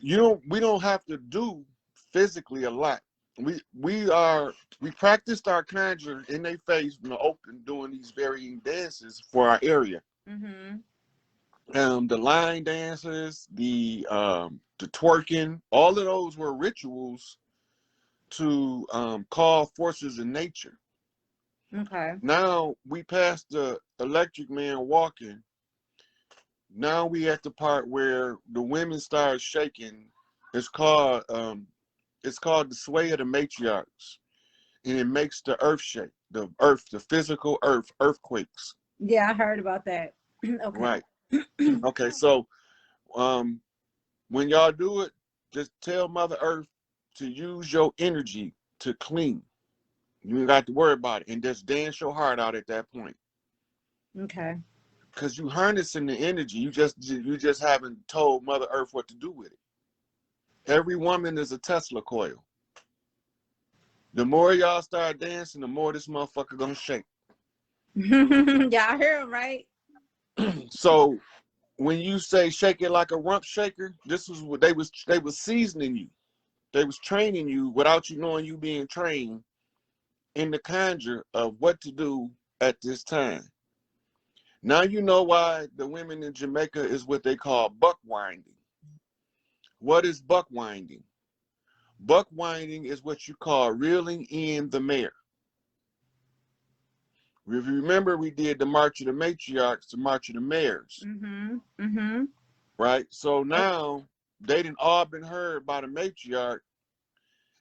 we don't have to do physically a lot. We practiced our conjure in their face in the open doing these varying dances for our area. The line dances, the twerking, all of those were rituals to call forces in nature. Okay. Now we passed the electric man walking. Now we at the part where the women start shaking. It's called the sway of the matriarchs, and it makes the earth shake. The earth, the physical earth, earthquakes. Yeah, I heard about that. Okay. Right. Okay. So, when y'all do it, just tell Mother Earth to use your energy to clean. You ain't got to worry about it, and just dance your heart out at that point. Okay. Because you harnessing the energy, you just haven't told Mother Earth what to do with it. Every woman is a Tesla coil. The more y'all start dancing, the more this motherfucker gonna shake. Yeah, I hear him, right? So when you say shake it like a rump shaker, this was what they was seasoning you. They was training you without you knowing you being trained in the conjure of what to do at this time. Now you know why the women in Jamaica is what they call buck winding. What is buck winding? Buck winding is what you call reeling in the mare. If you remember, we did the March of the Matriarchs, the March of the Mares. Right? So now they done all been heard by the matriarch.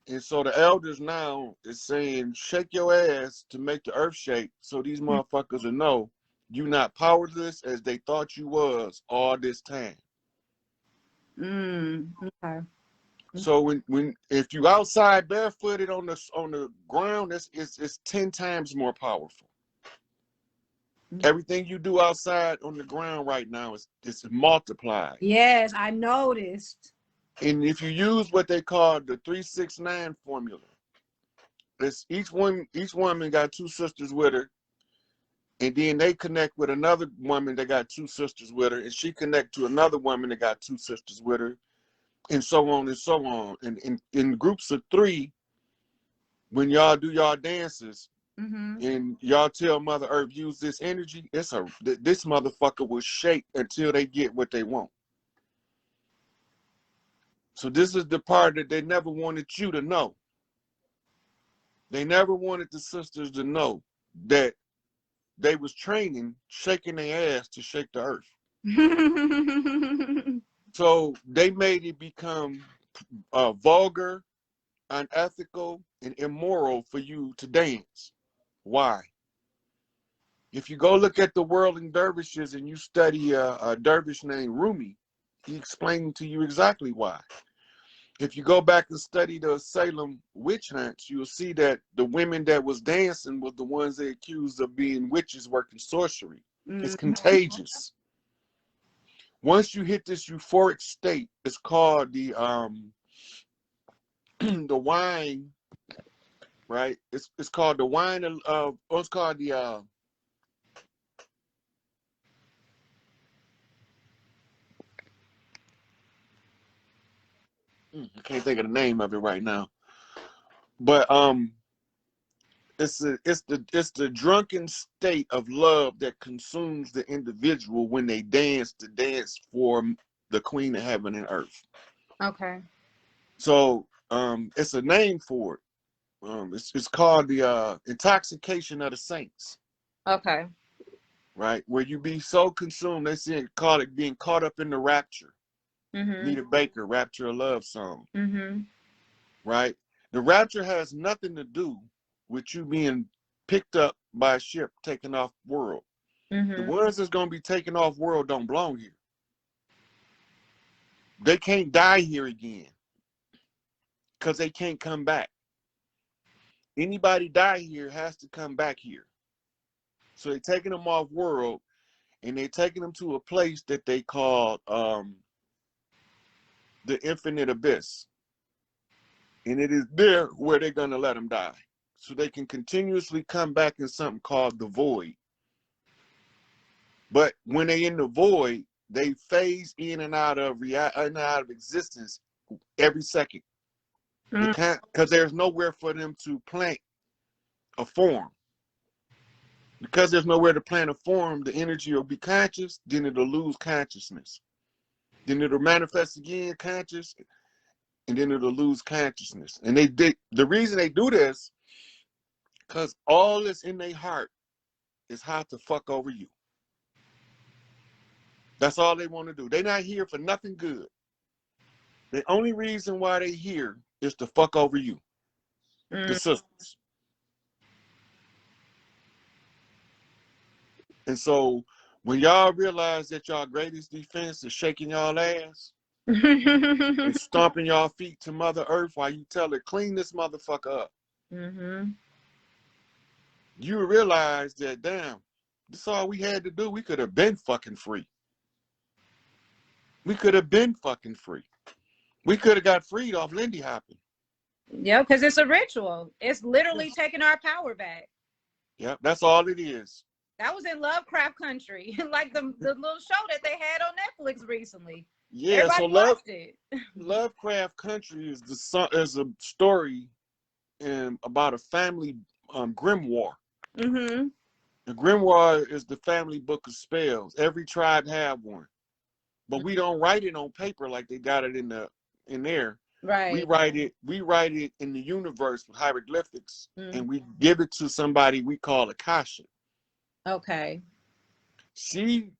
And so the elders now is saying, shake your ass to make the earth shake so these motherfuckers will know you not powerless as they thought you was all this time. Okay. So when if you outside barefooted on the ground, it's 10 times more powerful. Everything you do outside on the ground right now is multiplied. Yes, I noticed. And if you use what they call the 369 formula, it's each woman got 2 sisters with her, and then they connect with another woman that got 2 sisters with her, and she connect to another woman that got 2 sisters with her, and so on and so on. And in groups of 3, when y'all do y'all dances, and y'all tell Mother Earth use this energy, this motherfucker will shake until they get what they want. So this is the part that they never wanted you to know. They never wanted the sisters to know that they was training, shaking their ass to shake the earth. So they made it become vulgar, unethical, and immoral for you to dance. Why? If you go look at the whirling dervishes and you study a dervish named Rumi, he explained to you exactly why. If you go back and study the Salem witch hunts, you'll see that the women that was dancing was the ones they accused of being witches working sorcery. It's contagious. Once you hit this euphoric state, it's called the the wine, right? It's called the wine of it's called the I can't think of the name of it right now. But it's the drunken state of love that consumes the individual when they dance to dance for the Queen of Heaven and Earth. Okay. So it's a name for it. It's called the intoxication of the saints. Okay. Right, where you be so consumed, they say call it being caught up in the rapture. Nita Baker, Rapture of Love song. Right, the rapture has nothing to do with you being picked up by a ship taken off world. The ones that's gonna be taken off world don't belong here. They can't die here again because they can't come back. Anybody die here has to come back here. So they're taking them off world and they're taking them to a place that they call the infinite abyss. And it is there where they're going to let them die. So they can continuously come back in something called the void. But when they're in the void, they phase in and out of existence every second. They can't, because there's nowhere for them to plant a form. Because there's nowhere to plant a form, the energy will be conscious, then it'll lose consciousness. Then it'll manifest again conscious, and then it'll lose consciousness. And the reason they do this, because all that's in their heart is how to fuck over you. That's all they want to do. They're not here for nothing good. The only reason why they're here is to fuck over you, the sisters. And so when y'all realize that y'all greatest defense is shaking y'all ass and stomping y'all feet to Mother Earth while you tell her, clean this motherfucker up, you realize that, damn, this is all we had to do. We could have been fucking free. We could have been fucking free. We could have got freed off Lindy hopping. Yeah, because it's a ritual. It's literally taking our power back. Yep, that's all it is. That was in Lovecraft Country, like the little show that they had on Netflix recently. Yeah, everybody so watched it. Lovecraft Country is a story about a family grimoire. The grimoire is the family book of spells. Every tribe have one, but we don't write it on paper like they got it in there. Right. We write it in the universe with hieroglyphics, and we give it to somebody we call Akasha. Okay. She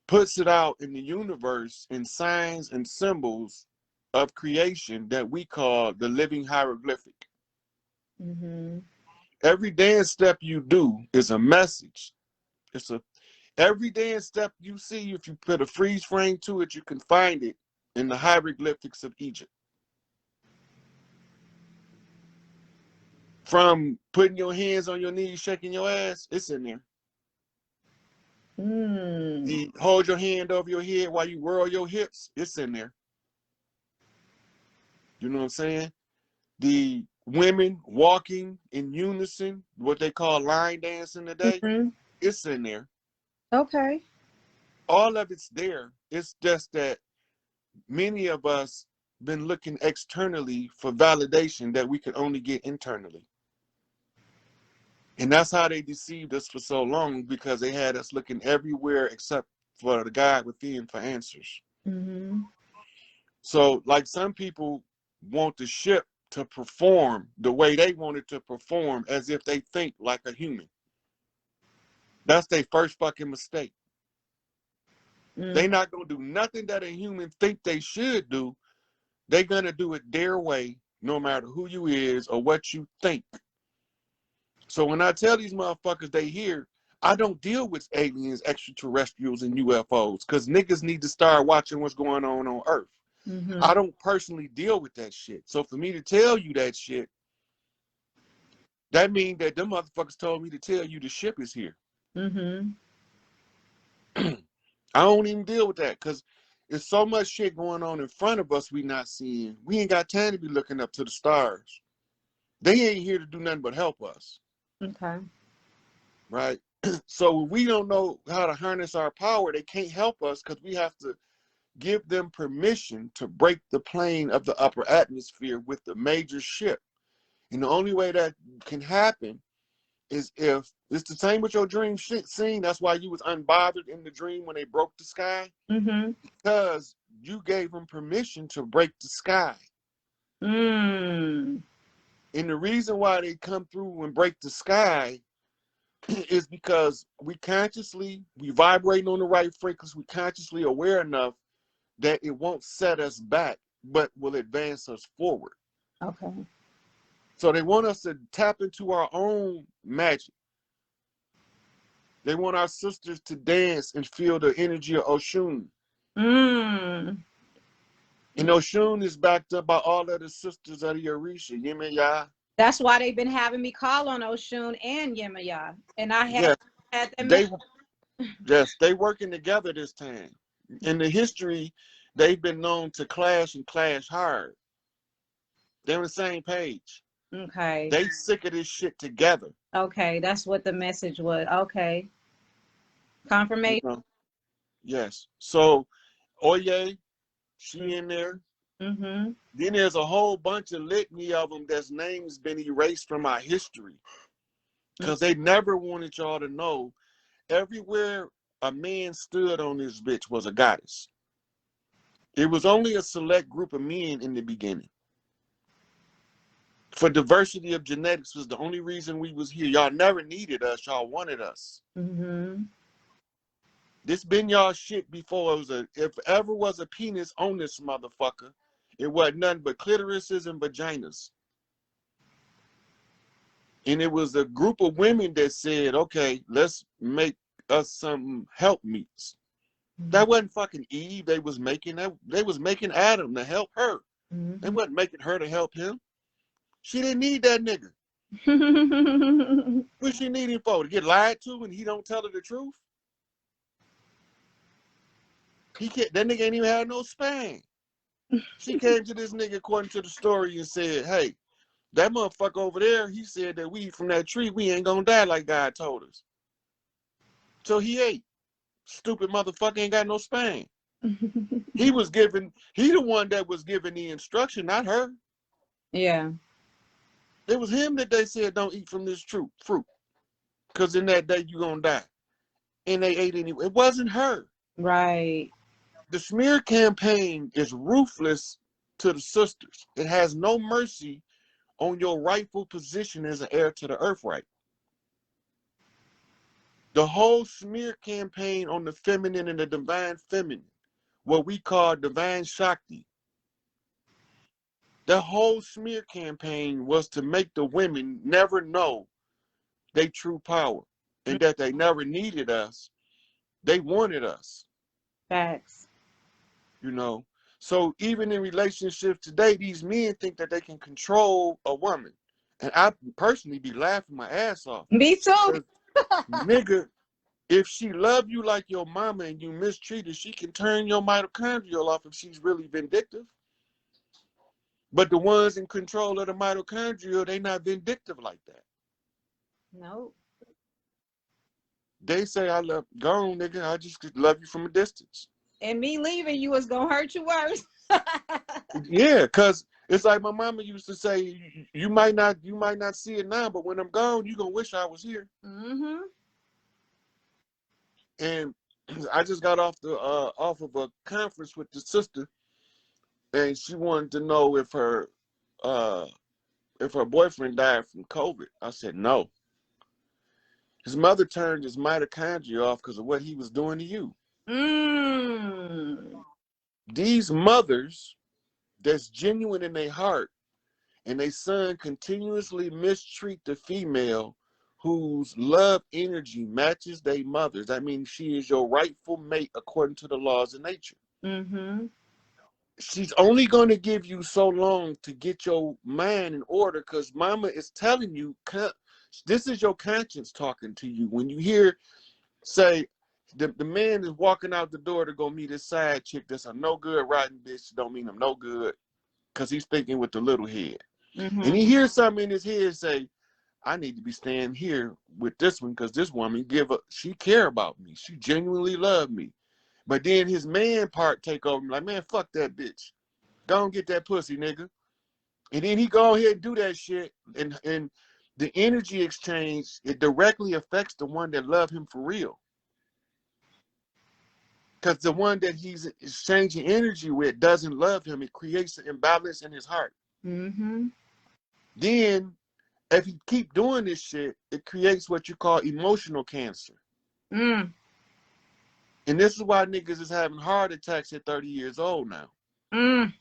puts it out in the universe in signs and symbols of creation that we call the living hieroglyphic. Every dance step you do is a message. Every dance step you see, if you put a freeze frame to it, you can find it in the hieroglyphics of Egypt. From putting your hands on your knees, shaking your ass, it's in there. You hold your hand over your head while you whirl your hips, it's in there. You know what I'm saying? The women walking in unison, what they call line dancing today, it's in there. Okay. All of it's there. It's just that many of us been looking externally for validation that we could only get internally. And that's how they deceived us for so long, because they had us looking everywhere except for the God within for answers. So like some people want the ship to perform the way they want it to perform as if they think like a human. That's their first fucking mistake. They're not going to do nothing that a human think they should do. They're going to do it their way, no matter who you is or what you think. So when I tell these motherfuckers they here, I don't deal with aliens, extraterrestrials, and UFOs, because niggas need to start watching what's going on Earth. I don't personally deal with that shit. So for me to tell you that shit, that means that them motherfuckers told me to tell you the ship is here. I don't even deal with that, because there's so much shit going on in front of us we not seeing. We ain't got time to be looking up to the stars. They ain't here to do nothing but help us. Okay. Right? So we don't know how to harness our power. They can't help us because we have to give them permission to break the plane of the upper atmosphere with the major ship. And the only way that can happen is if it's the same with your dream scene. That's why you was unbothered in the dream when they broke the sky, because you gave them permission to break the sky. And the reason why they come through and break the sky is because we vibrating on the right frequency, we consciously aware enough that it won't set us back, but will advance us forward. Okay. So they want us to tap into our own magic. They want our sisters to dance and feel the energy of Oshun. And Oshun is backed up by all of the sisters of the Orisha, Yemaya. That's why they've been having me call on Oshun and Yemaya. And I had them. Yes, they working together this time. In the history, they've been known to clash and clash hard. They're on the same page. Okay. They sick of this shit together. Okay, that's what the message was. Okay. Confirmation. Yes. So, Oye, she in there. Mm-hmm. Then there's a whole bunch of litany of them that's names been erased from our history. Because they never wanted y'all to know everywhere a man stood on this bitch was a goddess. It was only a select group of men in the beginning. For diversity of genetics was the only reason we was here. Y'all never needed us. Y'all wanted us. Mm-hmm. This been y'all shit before. It was if ever was a penis on this motherfucker, it wasn't nothing but clitorises and vaginas. And it was a group of women that said, okay, let's make us some helpmeets. That wasn't fucking Eve. They was making Adam to help her. Mm-hmm. They wasn't making her to help him. She didn't need that nigga. What she need him for? To get lied to and he don't tell her the truth? That nigga ain't even had no span. She came to this nigga according to the story and said, hey, that motherfucker over there, he said that we eat from that tree, we ain't gonna die like God told us. So he ate. Stupid motherfucker ain't got no spine. He the one that was giving the instruction, not her. Yeah. It was him that they said don't eat from this fruit. Because in that day you gonna die. And they ate anyway. It wasn't her. Right. The smear campaign is ruthless to the sisters. It has no mercy on your rightful position as an heir to the earth right. The whole smear campaign on the feminine and the divine feminine, what we call divine Shakti, the whole smear campaign was to make the women never know their true power and that they never needed us. They wanted us. Facts. You know? So even in relationships today, these men think that they can control a woman. And I personally be laughing my ass off. Me too. Nigga, if she love you like your mama and you mistreat her, she can turn your mitochondrial off if she's really vindictive. But the ones in control of the mitochondria, they not vindictive like that. Nope. They say, I love, gone, nigga, I just love you from a distance. And me leaving you is gonna hurt you worse. Yeah, because it's like my mama used to say, you might not see it now, but when I'm gone, you gonna wish I was here. Mm-hmm. And I just got off of a conference with the sister, and she wanted to know if her boyfriend died from COVID. I said no. His mother turned his mitochondria off because of what he was doing to you. These mothers that's genuine in their heart and their son continuously mistreat the female whose love energy matches their mother's. That means she is your rightful mate according to the laws of nature. Mm-hmm. She's only going to give you so long to get your mind in order because mama is telling you, this is your conscience talking to you. When you hear, say, the man is walking out the door to go meet his side chick that's a no good rotten bitch, don't mean I'm no good because he's thinking with the little head. Mm-hmm. And he hears something in his head say, I need to be staying here with this one because this woman she care about me. She genuinely love me. But then his man part take over, like, man, fuck that bitch. Go and get that pussy, nigga. And then he go ahead and do that shit. And the energy exchange, it directly affects the one that love him for real. Because the one that he's exchanging energy with doesn't love him. It creates an imbalance in his heart. Mm-hmm. Then, if you keep doing this shit, it creates what you call emotional cancer. Mm. And this is why niggas is having heart attacks at 30 years old now. Mm.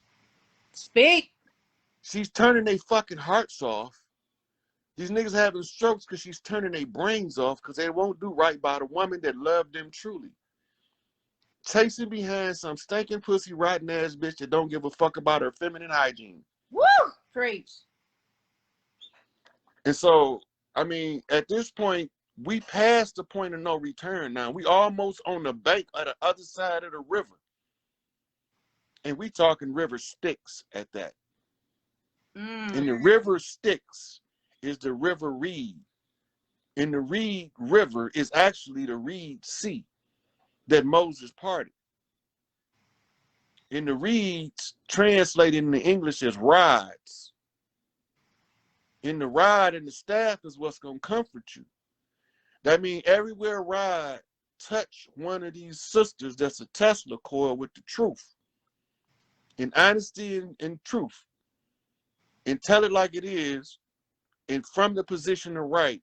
Speak. She's turning their fucking hearts off. These niggas having strokes because she's turning their brains off because they won't do right by the woman that loved them truly. Chasing behind some stinking pussy rotten ass bitch that don't give a fuck about her feminine hygiene. Woo! Preach. And so, I mean, at this point, we passed the point of no return now. We almost on the bank of the other side of the river. And we talking river Styx at that. Mm. And the river Styx is the river Reed. And the Reed River is actually the Reed Sea that Moses parted. And the reeds translated into English as rods. And the rod and the staff is what's going to comfort you. That means everywhere a rod touch one of these sisters, that's a Tesla coil with the truth. And honesty and truth. And tell it like it is. And from the position of right,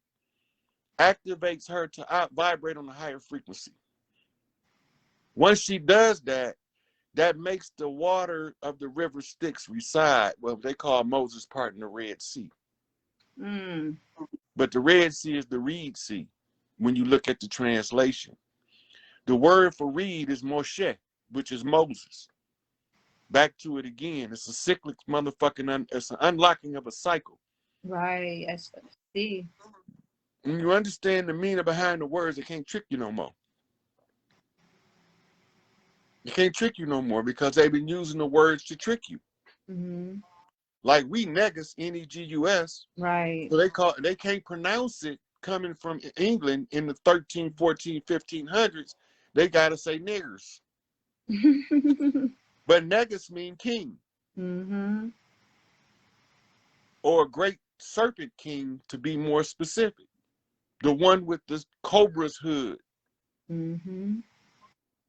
activates her to vibrate on a higher frequency. Once she does that, that makes the water of the river Styx reside, what they call Moses' part in the Red Sea. Mm. But the Red Sea is the Reed Sea when you look at the translation. The word for reed is Moshe, which is Moses. Back to it again. It's a cyclic motherfucking, it's an unlocking of a cycle. Right. I see. When you understand the meaning behind the words, it can't trick you no more. It can't trick you no more because they've been using the words to trick you. Mm-hmm. Like we negus, N-E-G-U-S. Right. So they can't pronounce it coming from England in the 13, 14, 1500s. They got to say niggers. But negus mean king. Mm-hmm. Or a great serpent king, to be more specific. The one with the cobra's hood. Mm-hmm.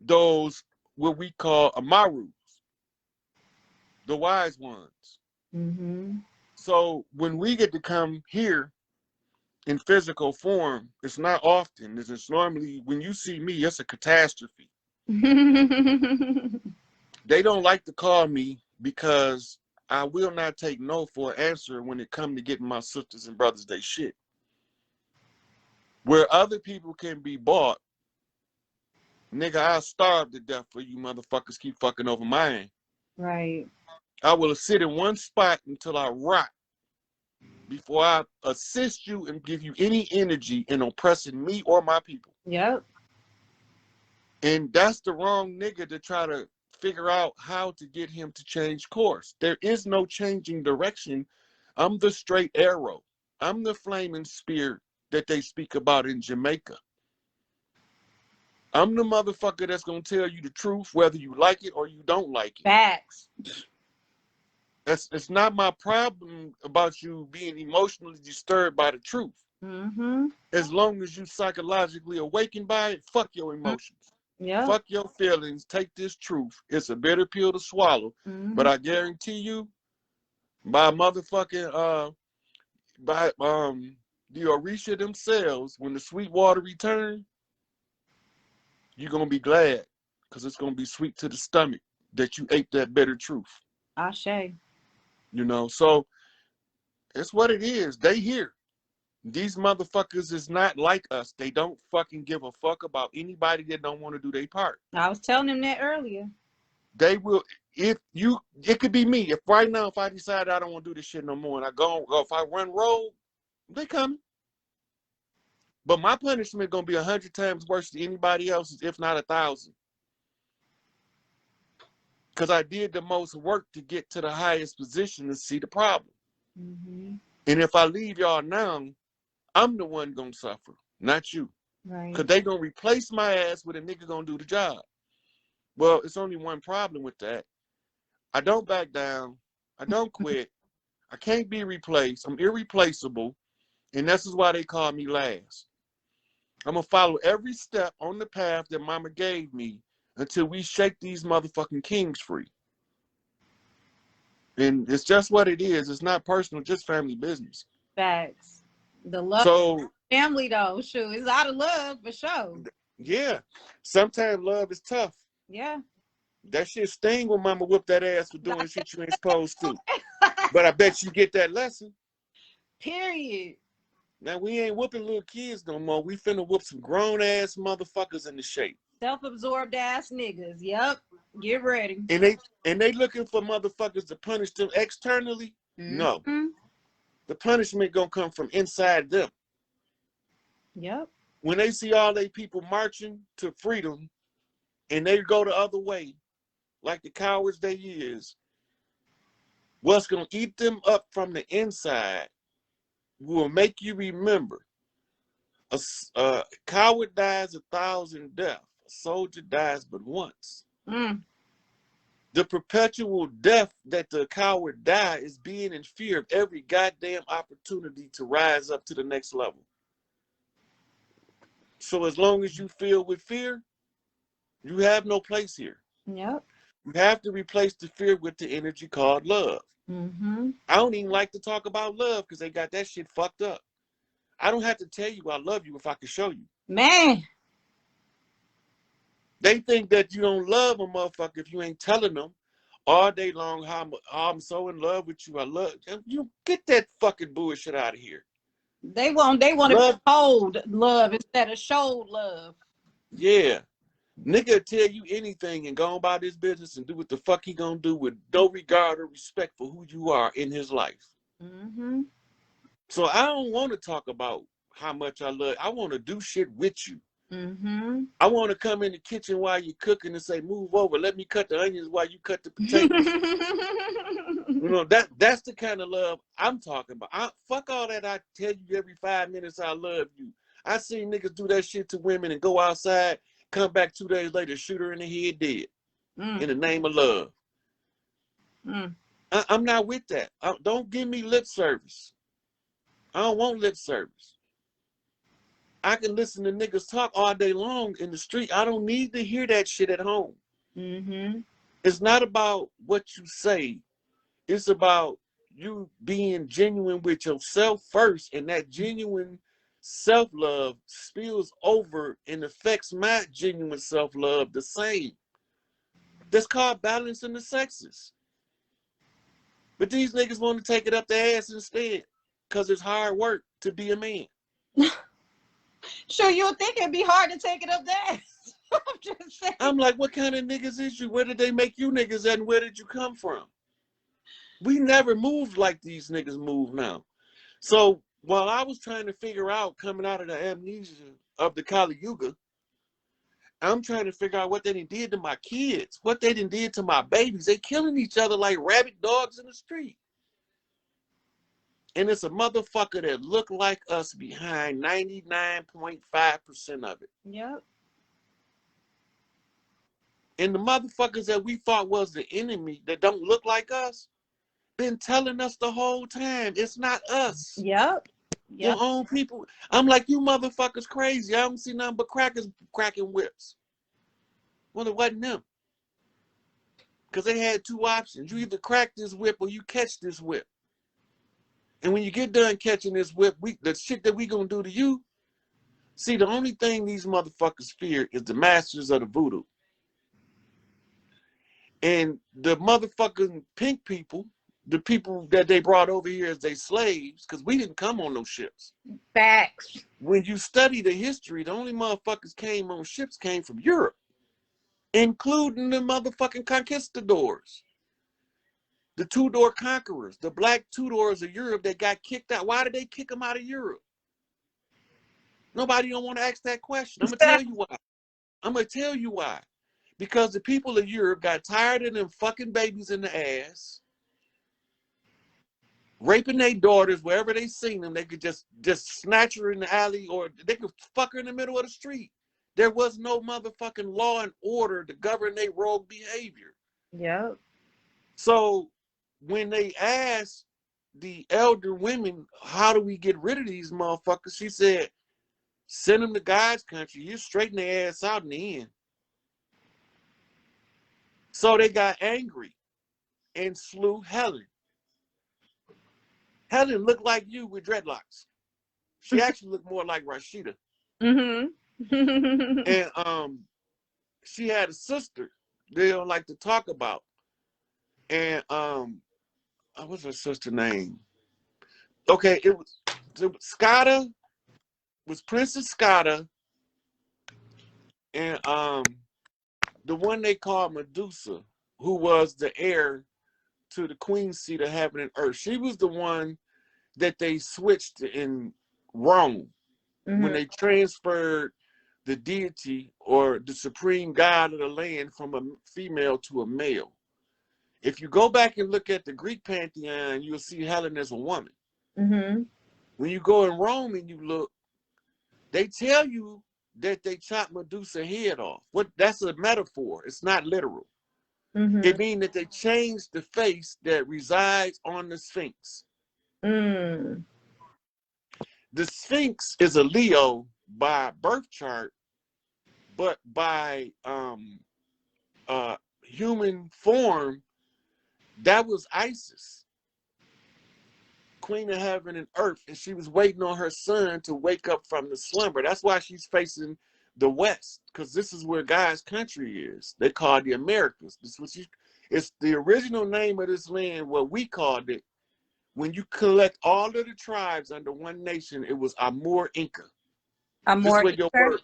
Those what we call Amarus, the wise ones. Mm-hmm. So when we get to come here in physical form, it's not often. It's normally, when you see me, it's a catastrophe. They don't like to call me because I will not take no for an answer when it comes to getting my sisters and brothers they shit. Where other people can be bought, nigga, I'll starve to death for you motherfuckers keep fucking over mine. Right. I will sit in one spot until I rot before I assist you and give you any energy in oppressing me or my people. Yep. And that's the wrong nigga to try to figure out how to get him to change course. There is no changing direction. I'm the straight arrow. I'm the flaming spear that they speak about in Jamaica. I'm the motherfucker that's going to tell you the truth, whether you like it or you don't like it. Facts. It's not my problem about you being emotionally disturbed by the truth. Mm-hmm. As long as you psychologically awakened by it, fuck your emotions. Yeah. Fuck your feelings. Take this truth. It's a bitter pill to swallow. Mm-hmm. But I guarantee you, by motherfucking by the Orisha themselves, when the sweet water return, you're gonna be glad. Because it's gonna be sweet to the stomach that you ate that bitter truth. Ashe. You know, so it's what it is. They here. These motherfuckers is not like us. They don't fucking give a fuck about anybody that don't want to do their part. I was telling him that earlier. They will, it could be me. If right now, if I decide I don't want to do this shit no more and I go, if I run rogue, they coming. But my punishment gonna be 100 times worse than anybody else's, if not 1,000. Because I did the most work to get to the highest position to see the problem. Mm-hmm. And if I leave y'all now, I'm the one gonna suffer, not you. Right. Because they gonna replace my ass with a nigga gonna do the job. Well, it's only one problem with that. I don't back down. I don't quit. I can't be replaced. I'm irreplaceable. And this is why they call me last. I'm gonna follow every step on the path that mama gave me until we shake these motherfucking kings free. And it's just what it is. It's not personal, just family business. Facts. The love So family though, shoot, it's out of love for sure. yeah, sometimes love is tough. Yeah. That shit sting when mama whip that ass for doing shit you ain't supposed to. But I bet you get that lesson. Period. Now we ain't whooping little kids no more. We finna whoop some grown ass motherfuckers in the shape. Self-absorbed ass niggas. Yep. Get ready. And they looking for motherfuckers to punish them externally. Mm-hmm. No. The punishment gonna come from inside them. Yep. When they see all they people marching to freedom and they go the other way, like the cowards they is, what's gonna eat them up from the inside will make you remember a coward dies 1,000 deaths. A soldier dies but once. Mm. The perpetual death that the coward die is being in fear of every goddamn opportunity to rise up to the next level. So as long as you feel with fear, you have no place here. Yep. You have to replace the fear with the energy called love. Mm-hmm. I don't even like to talk about love because they got that shit fucked up. I don't have to tell you I love you if I can show you. Man. They think that you don't love a motherfucker if you ain't telling them all day long how I'm so in love with you. I love you. Get that fucking bullshit out of here. They want to be told love instead of showed love. Yeah. Nigga tell you anything and go about his business and do what the fuck he gonna do with no regard or respect for who you are in his life. Mm-hmm. So I don't want to talk about how much I love. I want to do shit with you. Mm-hmm. I want to come in the kitchen while you're cooking and say, move over, let me cut the onions while you cut the potatoes. You know, that's the kind of love I'm talking about. Fuck all that I tell you every 5 minutes I love you. I seen niggas do that shit to women and go outside, come back 2 days later, shoot her in the head dead. In the name of love. I'm not with that. Don't give me lip service. I don't want lip service. I can listen to niggas talk all day long in the street. I don't need to hear that shit at home. Mm-hmm. It's not about what you say. It's about you being genuine with yourself first, and that genuine self-love spills over and affects my genuine self-love the same. That's called balancing the sexes. But these niggas want to take it up their ass instead because it's hard work to be a man. Sure, you'll think it'd be hard to take it up there. I'm just saying. I'm like, what kind of niggas is you? Where did they make you niggas at and where did you come from? We never moved like these niggas move now. So while I was trying to figure out coming out of the amnesia of the Kali Yuga, I'm trying to figure out what they did to my kids, what they did to my babies. They killing each other like rabid dogs in the street. And it's a motherfucker that look like us behind 99.5% of it. Yep. And the motherfuckers that we thought was the enemy that don't look like us, been telling us the whole time, it's not us. Yep. Your own people. I'm like, you motherfuckers crazy. I don't see nothing but crackers cracking whips. Well, it wasn't them. Because they had two options. You either crack this whip or you catch this whip. And when you get done catching this whip, the shit that we gonna do to you, see, the only thing these motherfuckers fear is the masters of the voodoo. And the motherfucking pink people, the people that they brought over here as their slaves, because we didn't come on those ships. Facts. When you study the history, the only motherfuckers came on ships came from Europe, including the motherfucking conquistadors. The two-door conquerors, the black two-doors of Europe that got kicked out. Why did they kick them out of Europe? Nobody don't want to ask that question. I'm going to tell you why. I'm going to tell you why. Because the people of Europe got tired of them fucking babies in the ass, raping their daughters wherever they seen them. They could just snatch her in the alley or they could fuck her in the middle of the street. There was no motherfucking law and order to govern their rogue behavior. Yep. So when they asked the elder women, how do we get rid of these motherfuckers? She said, send them to God's country. You straighten their ass out in the end. So they got angry and slew Helen. Helen looked like you with dreadlocks. She actually looked more like Rashida. Mm-hmm. And she had a sister they don't like to talk about. And what's her sister name? Okay, it was Scotta, was Princess Scotta, and the one they called Medusa, who was the heir to the queen seat of heaven and earth. She was the one that they switched in Rome when they transferred the deity or the supreme god of the land from a female to a male. If you go back and look at the Greek pantheon, you'll see Helen as a woman. Mm-hmm. When you go in Rome and you look, they tell you that they chopped Medusa's head off. That's a metaphor. It's not literal. Mm-hmm. It means that they changed the face that resides on the Sphinx. Mm. The Sphinx is a Leo by birth chart, but by human form, that was Isis, Queen of Heaven and Earth, and she was waiting on her son to wake up from the slumber. That's why she's facing the West, because this is where God's country is. They call it the Americas. It's the original name of this land, what we called it. When you collect all of the tribes under one nation, it was Amur Inca. This is Amor where your Inca? word,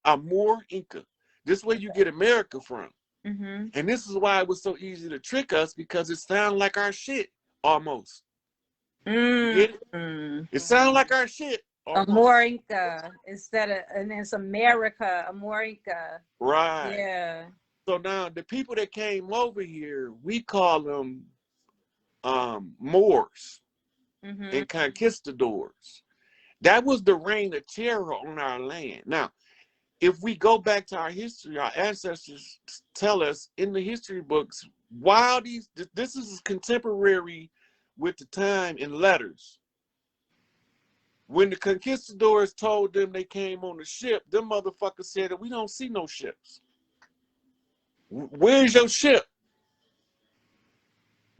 Amur Inca. This is where you get America from. Mm-hmm. And this is why it was so easy to trick us, because it sounds like our shit almost. You get it? It sounds like our shit almost. Amor Inca instead of, and it's America, Amor Inca. Right. Yeah. So now the people that came over here, we call them Moors and conquistadors. That was the reign of terror on our land. Now, if we go back to our history, our ancestors tell us in the history books, while this is contemporary with the time in letters. When the conquistadors told them they came on the ship, them motherfuckers said that we don't see no ships. Where's your ship?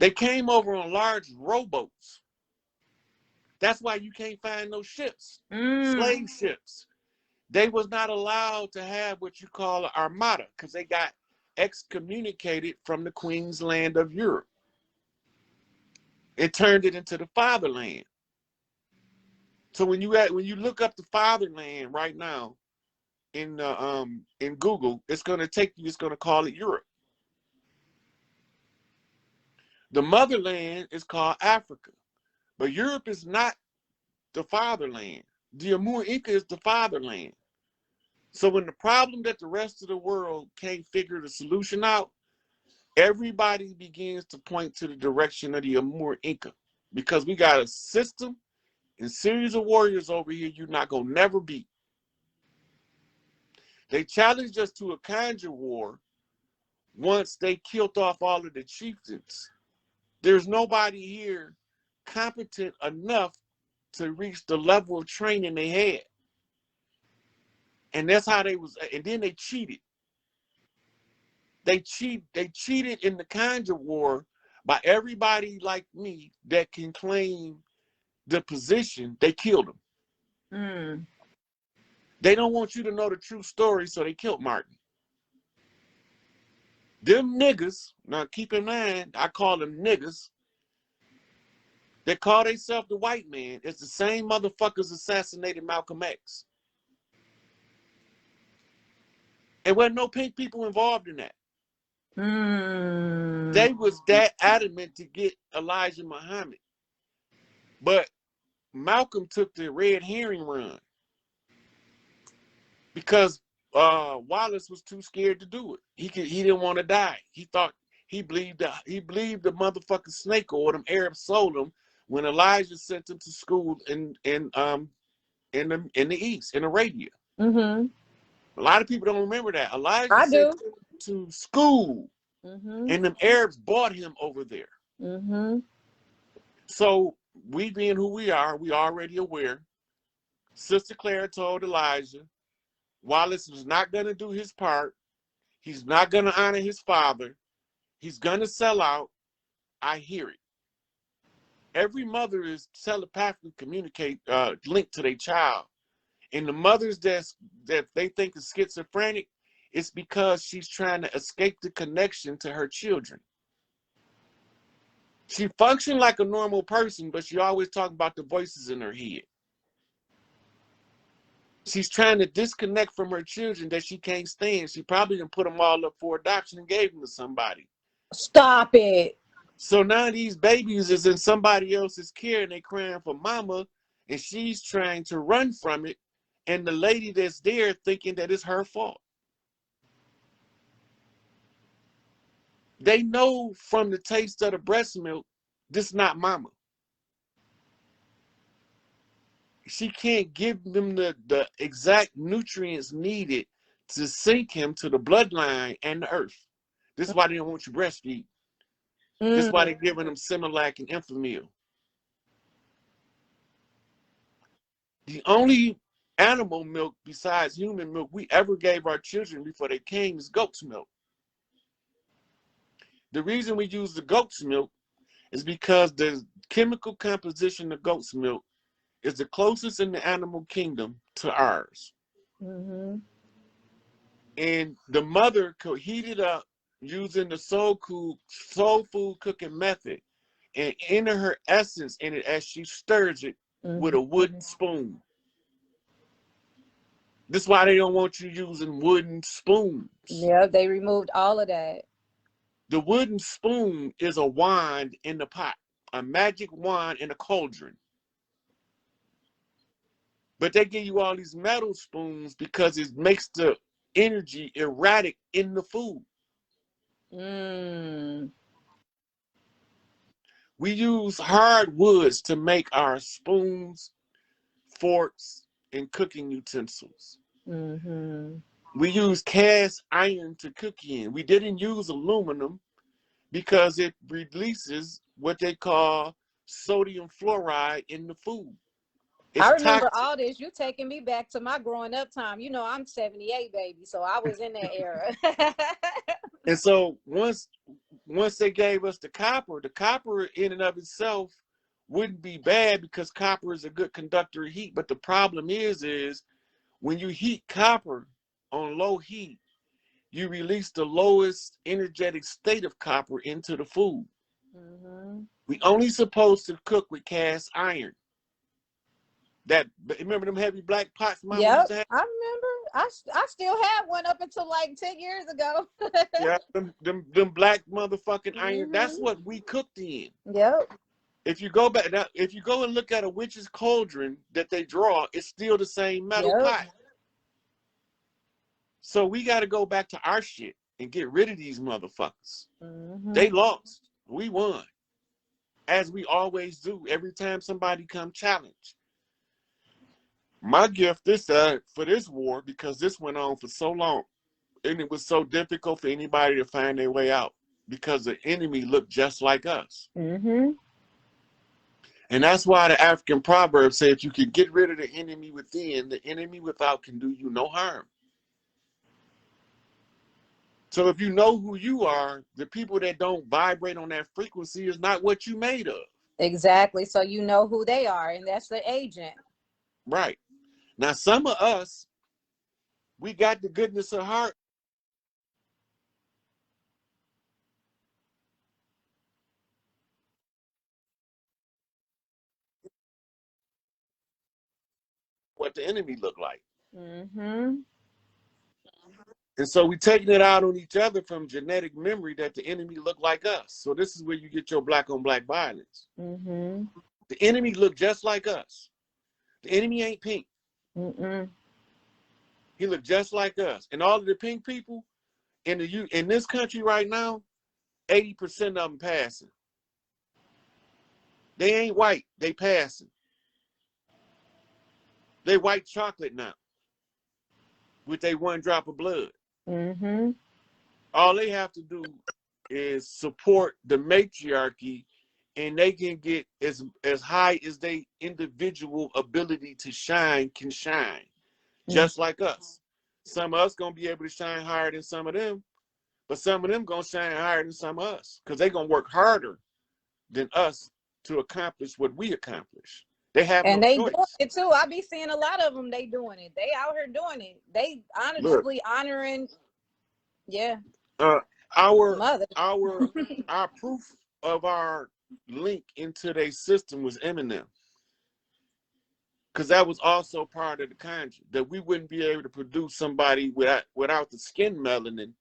They came over on large rowboats. That's why you can't find no ships, slave ships. They was not allowed to have what you call an armada because they got excommunicated from the Queen's Land of Europe. It turned it into the fatherland. So when you look up the fatherland right now in Google, it's gonna call it Europe. The motherland is called Africa, but Europe is not the fatherland. The Amur Inca is the fatherland. So when the problem that the rest of the world can't figure the solution out, everybody begins to point to the direction of the Amur Inca, because we got a system and series of warriors over here you're not gonna never beat. They challenged us to a conjure war once they killed off all of the chieftains. There's nobody here competent enough to reach the level of training they had. And that's how they was, and then they cheated. They cheated in the conjure war by everybody like me that can claim the position, they killed them. They don't want you to know the true story, so they killed Martin. Them niggas, now keep in mind, I call them niggas, they call themselves the white man. It's the same motherfuckers assassinated Malcolm X. And wasn't no pink people involved in that. They was that adamant to get Elijah Muhammad. But Malcolm took the red herring run because Wallace was too scared to do it. He didn't want to die. He believed the motherfucking snake oil them Arabs sold him when Elijah sent him to school in the East, in Arabia. A lot of people don't remember that. Elijah sent him to school, and them Arabs bought him over there. So we being who we are, we already aware. Sister Clara told Elijah, Wallace was not going to do his part. He's not going to honor his father. He's going to sell out. I hear it. Every mother is telepathically linked to their child. And the mothers that they think is schizophrenic, it's because she's trying to escape the connection to her children. She functions like a normal person, but she always talks about the voices in her head. She's trying to disconnect from her children that she can't stand. She probably done put them all up for adoption and gave them to somebody. Stop it. So now these babies is in somebody else's care and they crying for mama, and she's trying to run from it. And the lady that's there thinking that it's her fault. They know from the taste of the breast milk, this is not mama. She can't give them the exact nutrients needed to sink him to the bloodline and the earth. This is why they don't want you breastfeed. This is why they're giving them Similac and Enfamil. The only animal milk besides human milk we ever gave our children before they came is goat's milk. The reason we use the goat's milk is because the chemical composition of goat's milk is the closest in the animal kingdom to ours. And the mother could heat it up using the soul food cooking method and enter her essence in it as she stirs it with a wooden spoon. This is why they don't want you using wooden spoons. Yeah, they removed all of that. The wooden spoon is a wand in the pot, a magic wand in a cauldron. But they give you all these metal spoons because it makes the energy erratic in the food. We use hardwoods to make our spoons, forks, and cooking utensils. We use cast iron to cook in. We didn't use aluminum because it releases what they call sodium fluoride in the food. I remember all this. You taking me back to my growing up time. You know, I'm 78, baby, so I was in that era. And so once they gave us the copper in and of itself wouldn't be bad because copper is a good conductor of heat. But the problem is when you heat copper on low heat, you release the lowest energetic state of copper into the food. We only supposed to cook with cast iron. Remember them heavy black pots Mama used to have? I remember. I still have one up until like 10 years ago. Yeah, them black motherfucking iron. That's what we cooked in. Yep. If you go back now, if you go and look at a witch's cauldron that they draw, it's still the same metal pot. So we got to go back to our shit and get rid of these motherfuckers. They lost. We won. As we always do every time somebody come challenge. My gift for this war, because this went on for so long, and it was so difficult for anybody to find their way out because the enemy looked just like us. And that's why the African proverb said, if you can get rid of the enemy within, the enemy without can do you no harm. So if you know who you are, the people that don't vibrate on that frequency is not what you made of. Exactly. So you know who they are, and that's the agent. Right. Now, some of us, we got the goodness of heart. What the enemy looked like. And so we taking it out on each other from genetic memory that the enemy looked like us. So this is where you get your black on black violence. The enemy looked just like us. The enemy ain't pink. He looked just like us. And all of the pink people in this country right now, 80% of them passing. They ain't white. They passing. They white chocolate now with their one drop of blood. All they have to do is support the matriarchy, and they can get as high as they individual ability to shine can shine, just like us. Some of us gonna be able to shine higher than some of them, but some of them gonna shine higher than some of us because they gonna work harder than us to accomplish what we accomplish. They have no choice. Doing it too. I be seeing a lot of them. They doing it. They out here doing it. They honestly honoring. Yeah. Our proof of our link into their system was Eminem, because that was also part of the conjure, that we wouldn't be able to produce somebody without the skin melanin.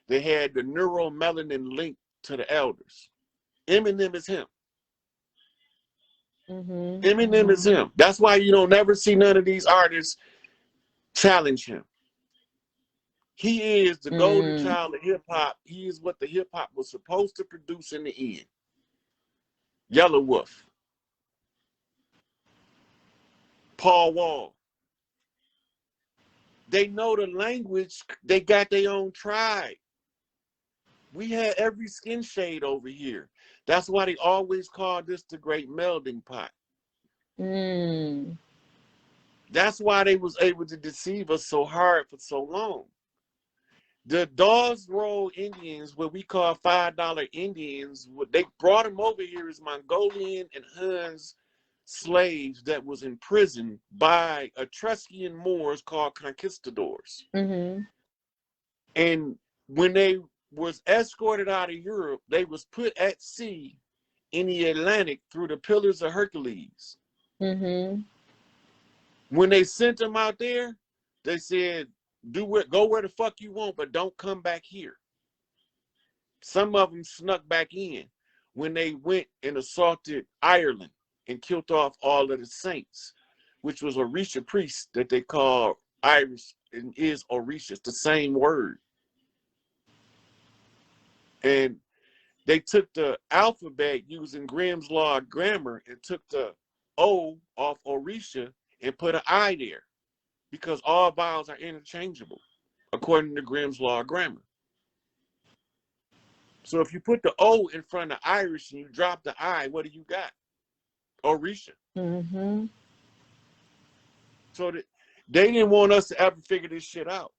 They had the neuromelanin link to the elders. Eminem is him. Eminem is him. That's why you don't never see none of these artists challenge him. He is the golden child of hip hop. He is what the hip hop was supposed to produce in the end. Yellow Wolf, Paul Wall. They know the language. They got their own tribe. We had every skin shade over here. That's why they always called this the Great Melting Pot. That's why they was able to deceive us so hard for so long. The Dawes Road Indians, what we call $5 Indians, they brought them over here as Mongolian and Huns slaves that was imprisoned by Etruscan Moors called conquistadors. And when they was escorted out of Europe, they was put at sea in the Atlantic through the Pillars of Hercules. When they sent them out there, they said, go where the fuck you want, but don't come back here. Some of them snuck back in when they went and assaulted Ireland and killed off all of the saints, which was Orisha priests that they call Irish and is Orisha. It's the same word. And they took the alphabet using Grimm's Law of Grammar and took the O off Orisha and put an I there, because all vowels are interchangeable according to Grimm's Law of Grammar. So if you put the O in front of Irish and you drop the I, what do you got? Orisha. So that they didn't want us to ever figure this shit out.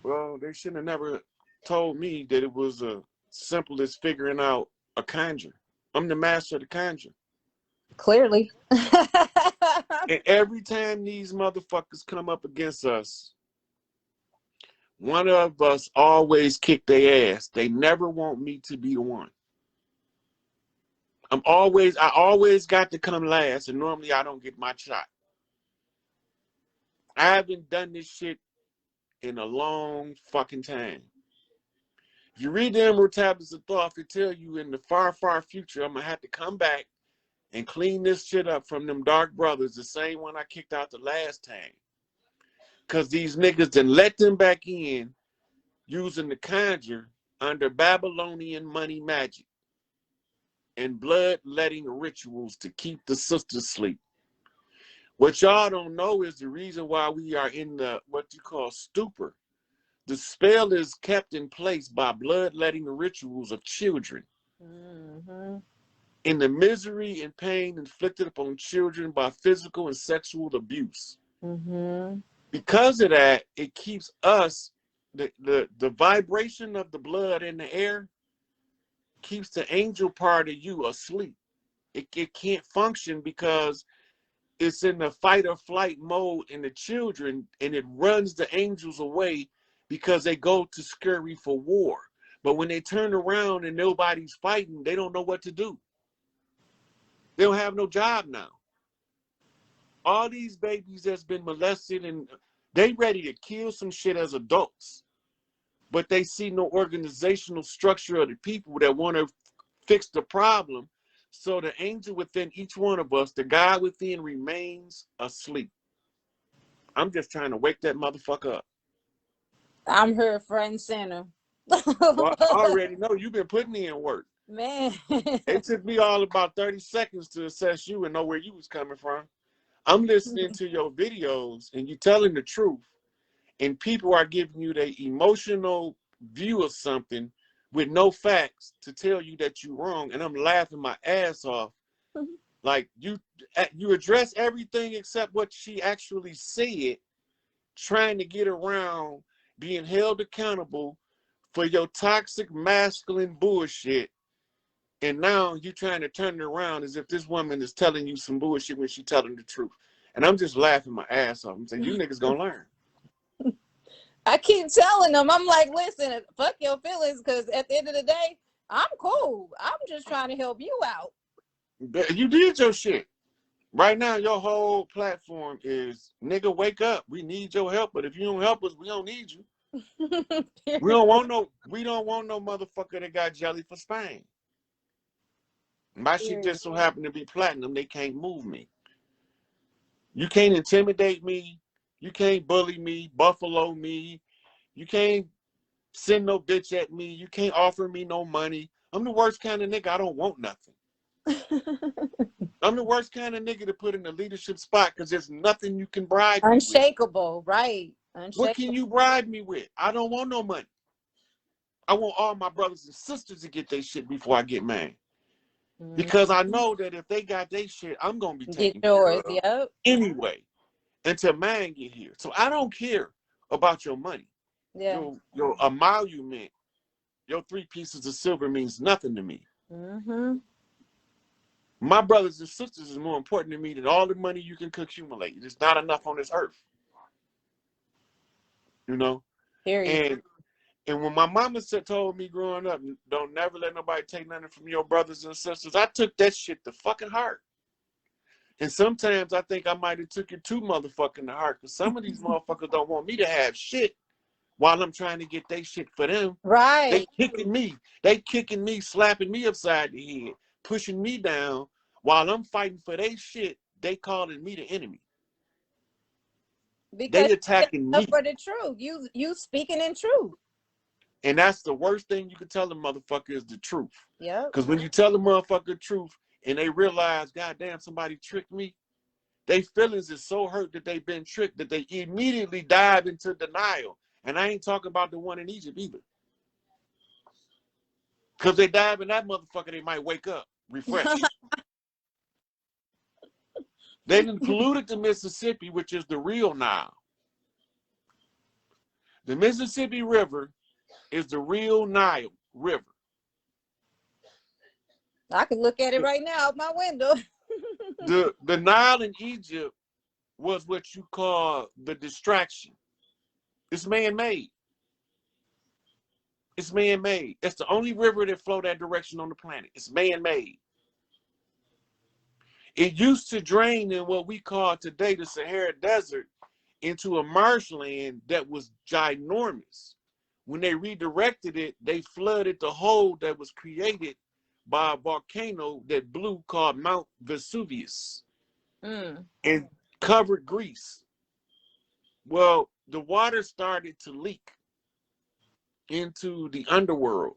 Well, they shouldn't have never told me that it was as simple as figuring out a conjure. I'm the master of the conjure. Clearly. And every time these motherfuckers come up against us, one of us always kick their ass. They never want me to be the one. I always got to come last, and normally I don't get my shot. I haven't done this shit in a long fucking time. If you read the Emerald Tablets of Thoth, it tell you in the far, far future, I'm gonna have to come back and clean this shit up from them dark brothers, the same one I kicked out the last time. Cause these niggas done let them back in using the conjure under Babylonian money magic and blood-letting rituals to keep the sisters asleep. What y'all don't know is the reason why we are in the what you call stupor. The spell is kept in place by blood-letting rituals of children. In the misery and pain inflicted upon children by physical and sexual abuse. Because of that, it keeps us, the vibration of the blood in the air keeps the angel part of you asleep. It can't function because it's in the fight or flight mode in the children, and it runs the angels away because they go to scurry for war. But when they turn around and nobody's fighting, they don't know what to do. They don't have no job now. All these babies that's been molested, and they ready to kill some shit as adults, but they see no organizational structure of the people that want to fix the problem. So the angel within each one of us, the God within, remains asleep. I'm just trying to wake that motherfucker up. I'm her friend center. Well, I already know you've been putting in work. Man. It took me all about 30 seconds to assess you and know where you was coming from. I'm listening to your videos and you telling the truth, and people are giving you their emotional view of something with no facts to tell you that you're wrong, and I'm laughing my ass off. Like you address everything except what she actually said, trying to get around being held accountable for your toxic masculine bullshit. And now you're trying to turn it around as if this woman is telling you some bullshit when she's telling the truth. And I'm just laughing my ass off. I'm saying, you niggas gonna learn. I keep telling them, I'm like, listen, fuck your feelings, because at the end of the day, I'm cool. I'm just trying to help you out. You did your shit. Right now, your whole platform is, nigga, wake up. We need your help, but if you don't help us, we don't need you. we don't want no motherfucker that got jelly for Spain. My shit just so happened to be platinum. They can't move me. You can't intimidate me. You can't bully me, buffalo me. You can't send no bitch at me. You can't offer me no money. I'm the worst kind of nigga. I don't want nothing. I'm the worst kind of nigga to put in a leadership spot because there's nothing you can bribe me with. Unshakable, right? Unshakable. What can you bribe me with? I don't want no money. I want all my brothers and sisters to get their shit before I get mine. Because I know that if they got their shit, I'm going to be taken care of Yep. anyway until mine get here. So I don't care about your money. Yeah. Your emolument, your 3 pieces of silver means nothing to me. My brothers and sisters is more important to me than all the money you can accumulate. There's not enough on this earth. You know? Period. And when my mama told me growing up, don't never let nobody take nothing from your brothers and sisters, I took that shit to fucking heart. And sometimes I think I might have took it too motherfucking to heart, because some of these motherfuckers don't want me to have shit while I'm trying to get they shit for them. Right. They kicking me, slapping me upside the head, pushing me down while I'm fighting for their shit. They calling me the enemy. Because they attacking me for the truth. You speaking in truth. And that's the worst thing you can tell the motherfucker is the truth. Yeah. Because when you tell the motherfucker the truth and they realize, goddamn, somebody tricked me, their feelings is so hurt that they've been tricked that they immediately dive into denial. And I ain't talking about the one in Egypt either. Because they dive in that motherfucker, they might wake up, refreshed. They done polluted the Mississippi, which is the real Nile. The Mississippi River is the real Nile River. I can look at it right now out my window. The Nile in Egypt was what you call the distraction. It's man-made. It's man-made. It's the only river that flow that direction on the planet. It's man-made. It used to drain in what we call today the Sahara Desert into a marshland that was ginormous. When they redirected it, they flooded the hole that was created by a volcano that blew called Mount Vesuvius and covered Greece. Well, the water started to leak into the underworld,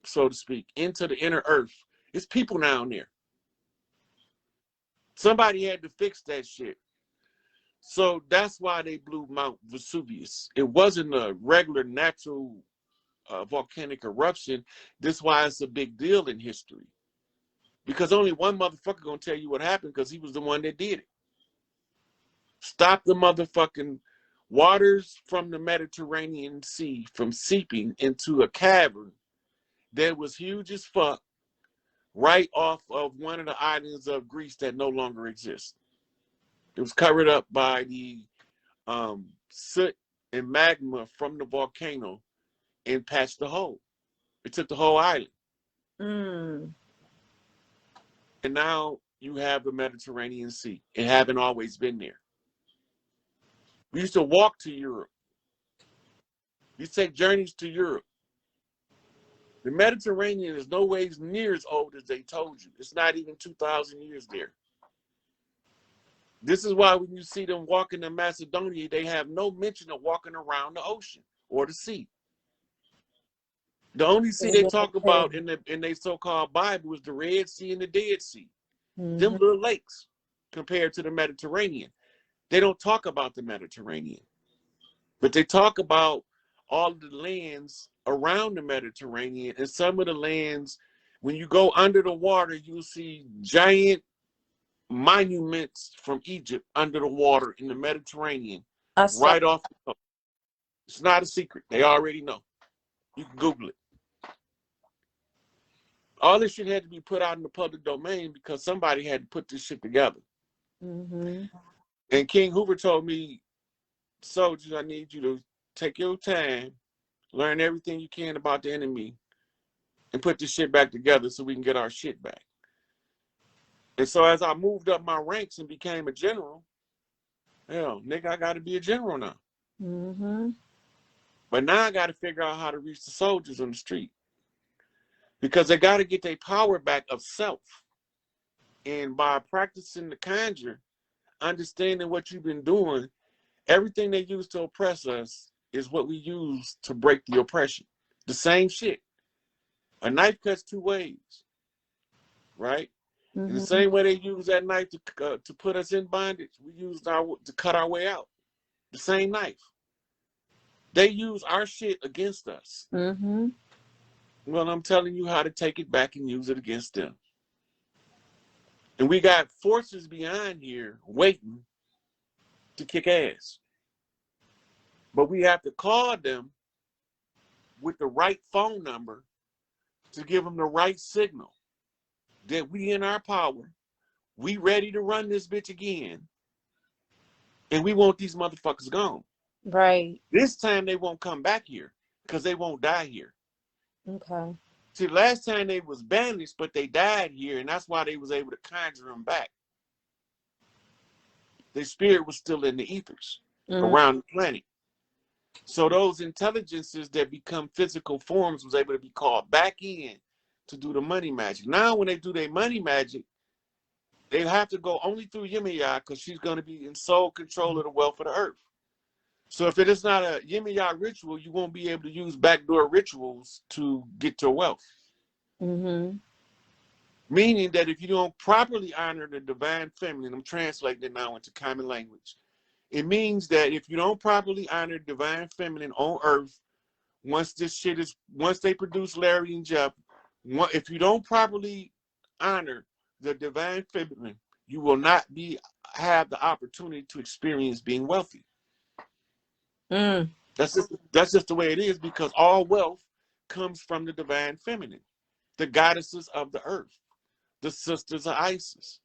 so to speak, into the inner earth. It's people down there. Somebody had to fix that shit. So that's why they blew Mount Vesuvius. It wasn't a regular natural volcanic eruption. That's why it's a big deal in history. Because only one motherfucker gonna tell you what happened, because he was the one that did it. Stop the motherfucking waters from the Mediterranean Sea from seeping into a cavern that was huge as fuck right off of one of the islands of Greece that no longer exists. It was covered up by the soot and magma from the volcano and patched the hole. It took the whole island. And now you have the Mediterranean Sea. It haven't always been there. We used to walk to Europe. We used to take journeys to Europe. The Mediterranean is no ways near as old as they told you. It's not even 2,000 years there. This is why when you see them walking in Macedonia, they have no mention of walking around the ocean or the sea. The only sea they talk about in their so-called Bible is the Red Sea and the Dead Sea. Them little lakes compared to the Mediterranean. They don't talk about the Mediterranean, but they talk about all of the lands around the Mediterranean, and some of the lands, when you go under the water, you'll see giant monuments from Egypt under the water in the Mediterranean, right off the coast. It's not a secret. They already know. You can Google it. All this shit had to be put out in the public domain because somebody had to put this shit together. And King Hoover told me, soldiers, I need you to take your time, learn everything you can about the enemy, and put this shit back together so we can get our shit back. And so as I moved up my ranks and became a general, hell, nigga, I got to be a general now. But now I got to figure out how to reach the soldiers on the street, because they got to get their power back of self. And by practicing the conjure, understanding what you've been doing, everything they use to oppress us is what we use to break the oppression. The same shit. A knife cuts 2 ways, right? In the same way they use that knife to put us in bondage, we use to cut our way out. The same knife. They use our shit against us. Well, I'm telling you how to take it back and use it against them. And we got forces behind here waiting to kick ass. But we have to call them with the right phone number to give them the right signal that we in our power. We ready to run this bitch again. And we want these motherfuckers gone. Right. This time they won't come back here because they won't die here. Okay. See, last time they was banished, but they died here, and that's why they was able to conjure them back. Their spirit was still in the ethers around the planet. So those intelligences that become physical forms was able to be called back in to do the money magic. Now when they do their money magic, they have to go only through Yemaya because she's going to be in sole control of the wealth of the earth. So if it is not a Yemaya ritual, you won't be able to use backdoor rituals to get your wealth. Meaning that if you don't properly honor the divine feminine, I'm translating it now into common language. It means that if you don't properly honor divine feminine on earth, once they produce Larry and Jeff, if you don't properly honor the divine feminine, you will not have the opportunity to experience being wealthy. That's just the way it is, because all wealth comes from the divine feminine, the goddesses of the earth, the sisters of Isis.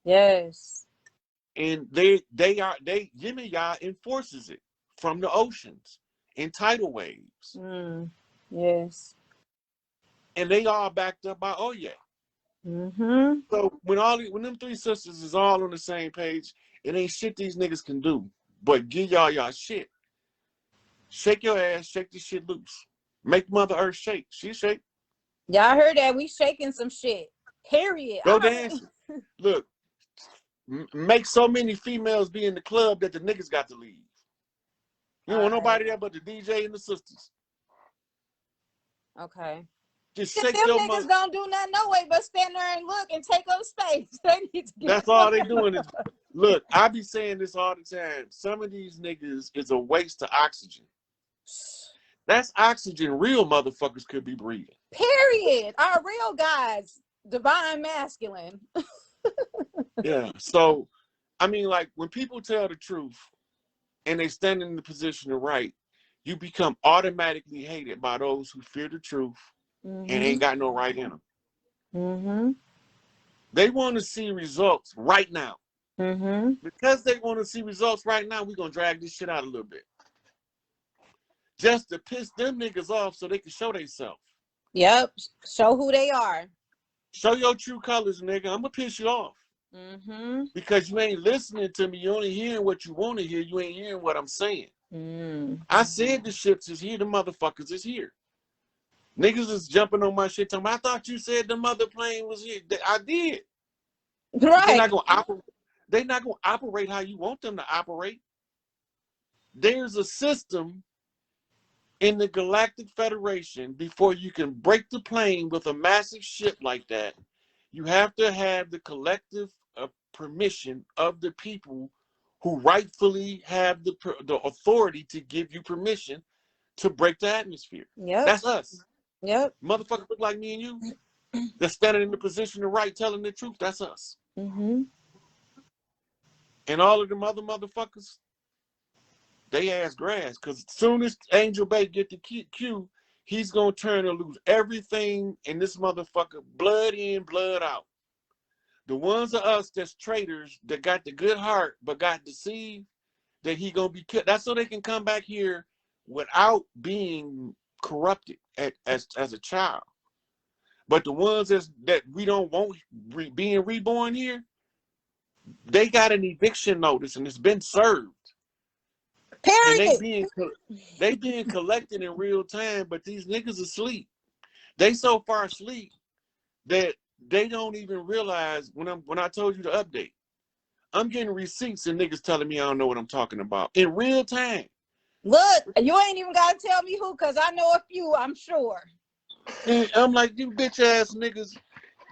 Yes. And Yemaya enforces it from the oceans in tidal waves. Yes. And they all backed up by Oye. So when them three sisters is all on the same page, it ain't shit these niggas can do but give y'all shit. Shake your ass, shake this shit loose. Make Mother Earth shake. She shake. Y'all heard that? We shaking some shit. Period. Go dancing. Look, make so many females be in the club that the niggas got to leave. You don't want nobody there but the DJ and the sisters. Okay. Just shake them your niggas mother. don't do nothing no way but stand there and look and take up space. They need to That's all they doing is look. I be saying this all the time. Some of these niggas is a waste of oxygen. That's oxygen real motherfuckers could be breathing. Period. Our real guys, divine masculine. Yeah. So, I mean, like when people tell the truth and they stand in the position of right, you become automatically hated by those who fear the truth and ain't got no right in them. They want to see results right now. Because they want to see results right now, we're going to drag this shit out a little bit. Just to piss them niggas off so they can show themselves. Yep. Show who they are. Show your true colors, nigga. I'm going to piss you off. Because you ain't listening to me. You only hearing what you want to hear. You ain't hearing what I'm saying. I said the ships is here. The motherfuckers is here. Niggas is jumping on my shit. Talking, I thought you said the mother plane was here. I did. Right. They're not going to operate. They're not going to operate how you want them to operate. There's a system in the Galactic Federation. Before you can break the plane with a massive ship like that, you have to have the collective permission of the people who rightfully have the authority to give you permission to break the atmosphere. Yep. That's us. Yep. Motherfuckers look like me and you. They're standing in the position of right, telling the truth. That's us. And all of them other motherfuckers, they ass grass. Because as soon as Angel Bay get the cue, he's going to turn and lose everything in this motherfucker. Blood in, blood out. The ones of us that's traitors that got the good heart but got deceived, that he going to be killed. That's so they can come back here without being corrupted as a child. But the ones that we don't want being reborn here, they got an eviction notice and it's been served. Period. And they being collected in real time, but these niggas asleep. They so far asleep that they don't even realize when I told you to update. I'm getting receipts and niggas telling me I don't know what I'm talking about in real time. Look, you ain't even gotta tell me who, cause I know a few, I'm sure. And I'm like, you bitch ass niggas,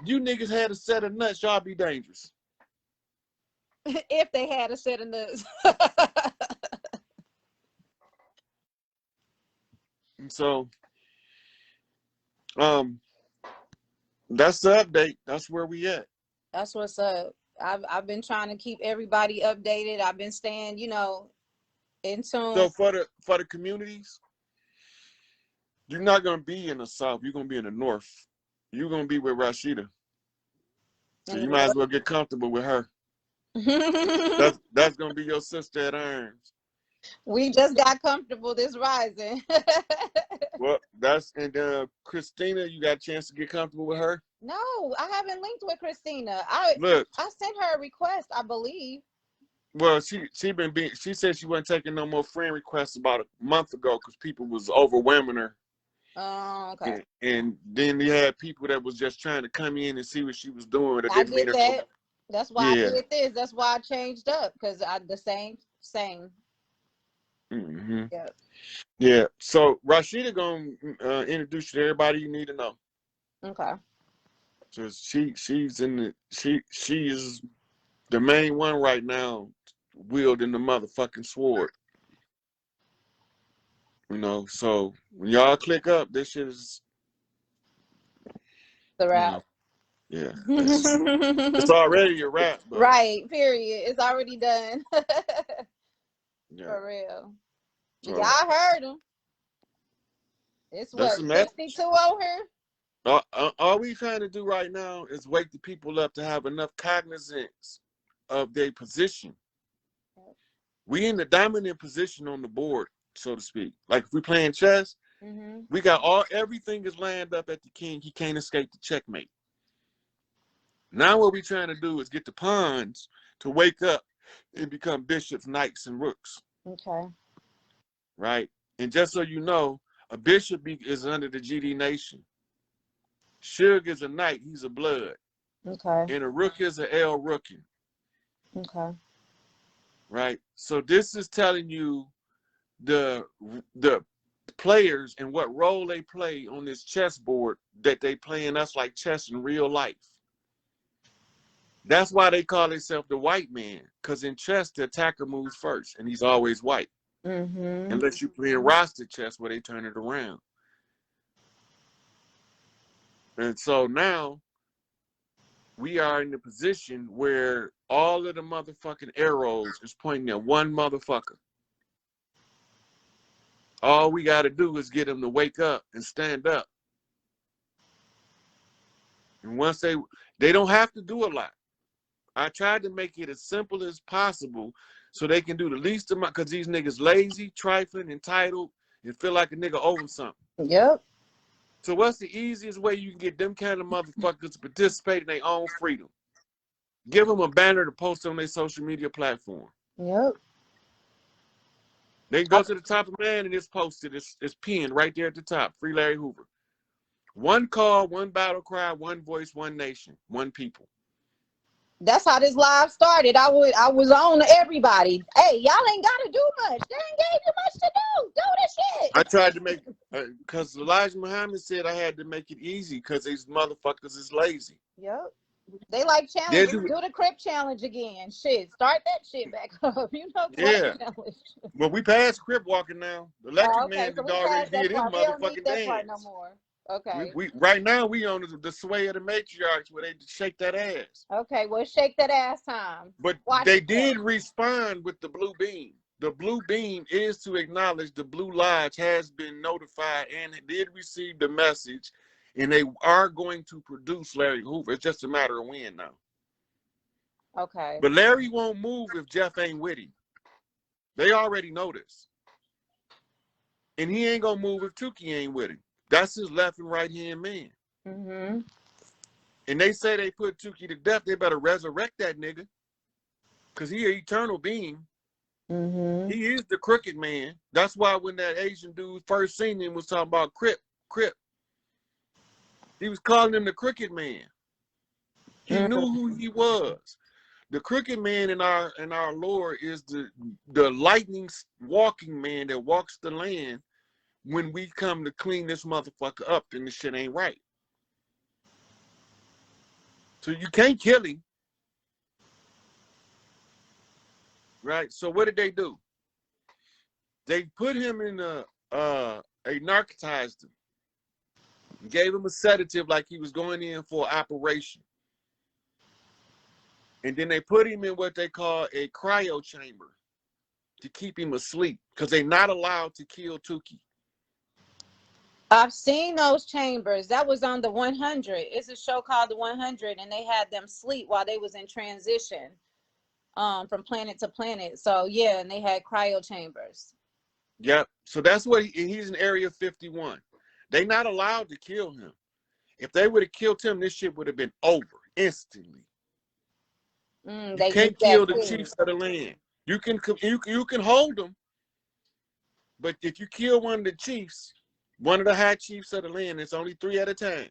you niggas had a set of nuts, y'all be dangerous. If they had a set of nuts. And so That's the update. That's where we at. That's what's up. I've been trying to keep everybody updated. I've been staying, in tune. So for the communities, you're not gonna be in the South. You're gonna be in the North. You're gonna be with Rashida. So you might as well get comfortable with her. That's gonna be your sister at arms. We just got comfortable this rising. Well, and Christina, you got a chance to get comfortable with her? No, I haven't linked with Christina. Look, I sent her a request, I believe. Well, she said she wasn't taking no more friend requests about a month ago because people was overwhelming her. Oh, okay. And then they had people that was just trying to come in and see what she was doing. I did that. That's why I did this. That's why I changed up, because the same. Mm-hmm. Yeah. Yeah. So Rashida gonna introduce you to everybody you need to know. Okay. So she is the main one right now, wielding the motherfucking sword. So when y'all click up, this shit is the wrap. Yeah. It's already a wrap. But... Right. Period. It's already done. Yeah. For real. So, y'all heard him. It's what, 62 on here? All we trying to do right now is wake the people up to have enough cognizance of their position. We in the dominant position on the board, so to speak. Like if we playing chess, we got everything is lined up at the king. He can't escape the checkmate. Now what we trying to do is get the pawns to wake up and become bishops, knights, and rooks. Okay. Right? And just so you know, a bishop is under the GD nation. Suge is a knight, he's a blood. Okay. And a rook is an L rookie. Okay. Right? So this is telling you the players and what role they play on this chessboard, that they playing us like chess in real life. That's why they call themselves the white man, because in chess the attacker moves first and he's always white. Unless you play roster chess where they turn it around. And so now we are in the position where all of the motherfucking arrows is pointing at one motherfucker. All we got to do is get them to wake up and stand up. And once they don't have to do a lot. I tried to make it as simple as possible so they can do the least amount, because these niggas lazy, trifling, entitled, and feel like a nigga owing something. Yep. So what's the easiest way you can get them kind of motherfuckers to participate in their own freedom? Give them a banner to post on their social media platform. Yep. They can go to the top of the man and it's posted. It's pinned right there at the top. Free Larry Hoover. One call, one battle cry, one voice, one nation, one people. That's how this live started. I was on everybody. Hey, y'all ain't gotta do much. They ain't gave you much to do. Do the shit. I tried to make, because Elijah Muhammad said I had to make it easy because these motherfuckers is lazy. Yep. They like challenges. Do the Crip challenge again. Shit. Start that shit back up. Yeah. Challenge. Well, we passed Crip walking now. The electric man so already did his motherfucking dance. Part no more. Okay. We right now we on the sway of the matriarchs where they shake that ass. Okay, well, shake that ass time. But they did respond with the blue beam. The blue beam is to acknowledge the Blue Lodge has been notified and did receive the message, and they are going to produce Larry Hoover. It's just a matter of when now. Okay. But Larry won't move if Jeff ain't with him. They already know this. And he ain't gonna move if Tukey ain't with him. That's his left and right hand man. And they say they put Tukey to death. They better resurrect that nigga, because he an eternal being. He is the crooked man. That's why when that Asian dude first seen him was talking about Crip. He was calling him the crooked man. He knew who he was. The crooked man in our lore is the lightning walking man that walks the land when we come to clean this motherfucker up and the shit ain't right. So you can't kill him. Right? So what did they do? They put him in they narcotized him. Gave him a sedative like he was going in for an operation. And then they put him in what they call a cryo chamber to keep him asleep because they're not allowed to kill Tukey. I've seen those chambers. That was on the 100. It's a show called the 100, and they had them sleep while they was in transition from planet to planet. So yeah, and they had cryo chambers. Yep. So that's what he's in Area 51. They're not allowed to kill him. If they would have killed him, this shit would have been over instantly. You can't kill the chiefs of the land. You can hold them, but if you kill one of the chiefs, one of the high chiefs of the land, it's only 3 at a time.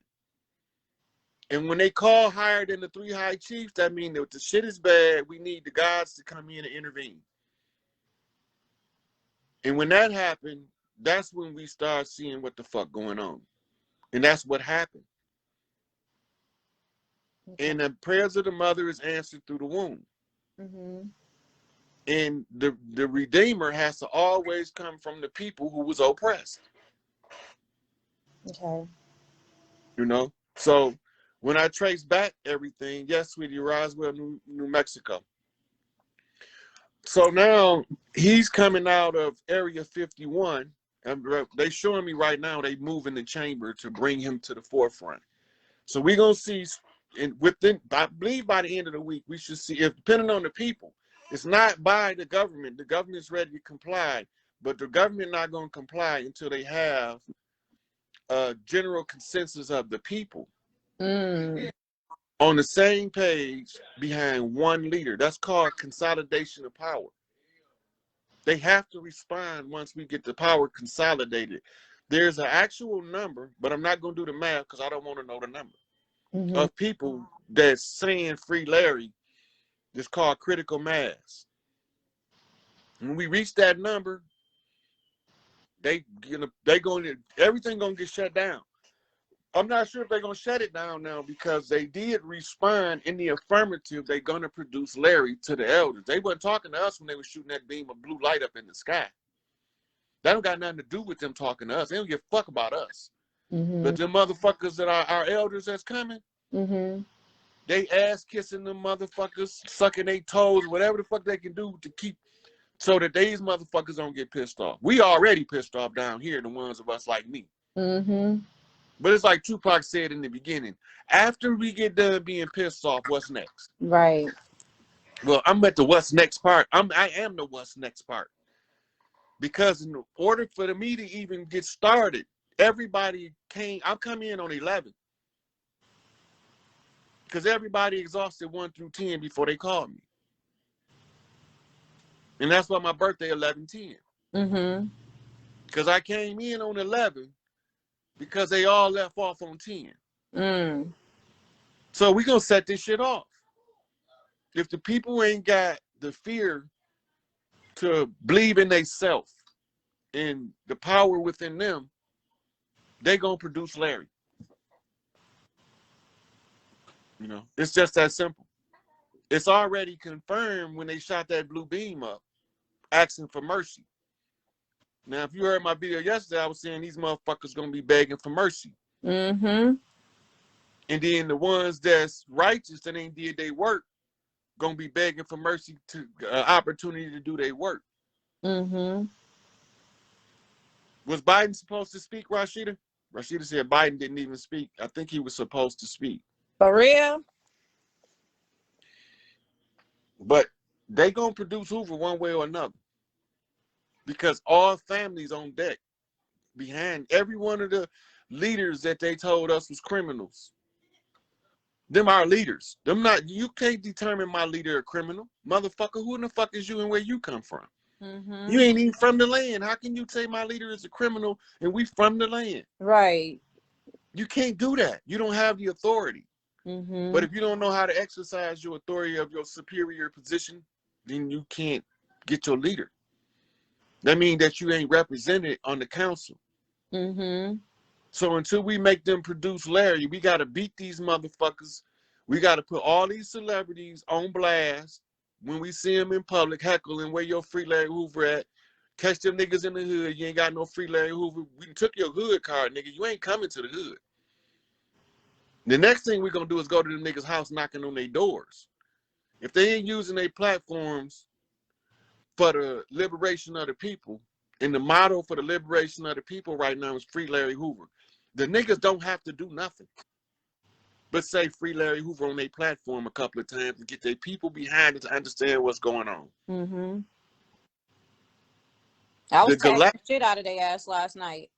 And when they call higher than the 3 high chiefs, that means that the shit is bad. We need the gods to come in and intervene. And when that happened, that's when we start seeing what the fuck going on. And that's what happened. Okay. And the prayers of the mother is answered through the womb. Mm-hmm. And the Redeemer has to always come from the people who was oppressed. Okay. You know? So when I trace back everything, yes, sweetie, Roswell, New Mexico. So now he's coming out of Area 51. And they showing me right now they moving the chamber to bring him to the forefront. So we're gonna see, and I believe by the end of the week we should see, if depending on the people, it's not by the government. The government's ready to comply, but the government not gonna comply until they have a general consensus of the people on the same page behind one leader. That's called consolidation of power. They have to respond once we get the power consolidated. There's an actual number, but I'm not going to do the math because I don't want to know the number of people that's saying free Larry. It's called critical mass. When we reach that number, everything going to get shut down. I'm not sure if they're going to shut it down now because they did respond in the affirmative. They're going to produce Larry to the elders. They weren't talking to us when they were shooting that beam of blue light up in the sky. That don't got nothing to do with them talking to us. They don't give a fuck about us. But them motherfuckers that are our elders that's coming, they ass kissing them motherfuckers, sucking their toes, whatever the fuck they can do to keep so that these motherfuckers don't get pissed off. We already pissed off down here, the ones of us like me. But it's like Tupac said in the beginning, after we get done being pissed off, what's next? Right. Well, I'm at the what's next part. I am the what's next part. Because in order for me to even get started, everybody came. I'm coming in on 11. Because everybody exhausted 1 through 10 before they called me. And that's why my birthday 11/10. Because I came in on 11 because they all left off on 10. So we're going to set this shit off. If the people ain't got the fear to believe in themselves and the power within them, they going to produce Larry. You know, it's just that simple. It's already confirmed when they shot that blue beam up, asking for mercy. Now, if you heard my video yesterday, I was saying these motherfuckers going to be begging for mercy. And then the ones that's righteous that ain't did their work going to be begging for mercy to opportunity to do their work. Was Biden supposed to speak, Rashida? Rashida said Biden didn't even speak. I think he was supposed to speak. For real? But they going to produce Hoover one way or another. Because all families on deck behind every one of the leaders that they told us was criminals. Them our leaders. Them not, you can't determine my leader a criminal. Motherfucker, who in the fuck is you and where you come from? You ain't even from the land. How can you say my leader is a criminal and we from the land? Right. You can't do that. You don't have the authority. But if you don't know how to exercise your authority of your superior position, then you can't get your leader. That means that you ain't represented on the council. So until we make them produce Larry, we got to beat these motherfuckers. We got to put all these celebrities on blast when we see them in public, heckling where your free Larry Hoover at. Catch them niggas in the hood. You ain't got no free Larry Hoover. We took your hood card, nigga. You ain't coming to the hood. The next thing we're gonna do is go to them niggas' house knocking on their doors. If they ain't using their platforms for the liberation of the people, and the motto for the liberation of the people right now is free Larry Hoover. The niggas don't have to do nothing but say free Larry Hoover on their platform a couple of times and get their people behind it to understand what's going on. Mm-hmm. I was tagging the shit out of their ass last night.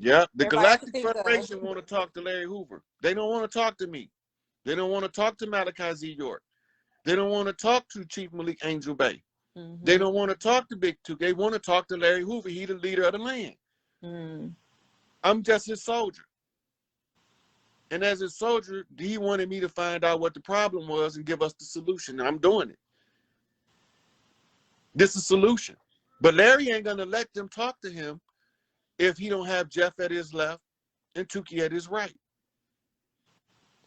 Yeah, the Galactic Federation want to talk to Larry Hoover. They don't want to talk to me. They don't want to talk to Malachi Z. York. They don't want to talk to Chief Malik Angel Bay. Mm-hmm. They don't want to talk to Big Two. They want to talk to Larry Hoover. He the leader of the land. Mm. I'm just his soldier. And as his soldier, he wanted me to find out what the problem was and give us the solution. And I'm doing it. This is a solution. But Larry ain't going to let them talk to him if he don't have Jeff at his left and Tukey at his right.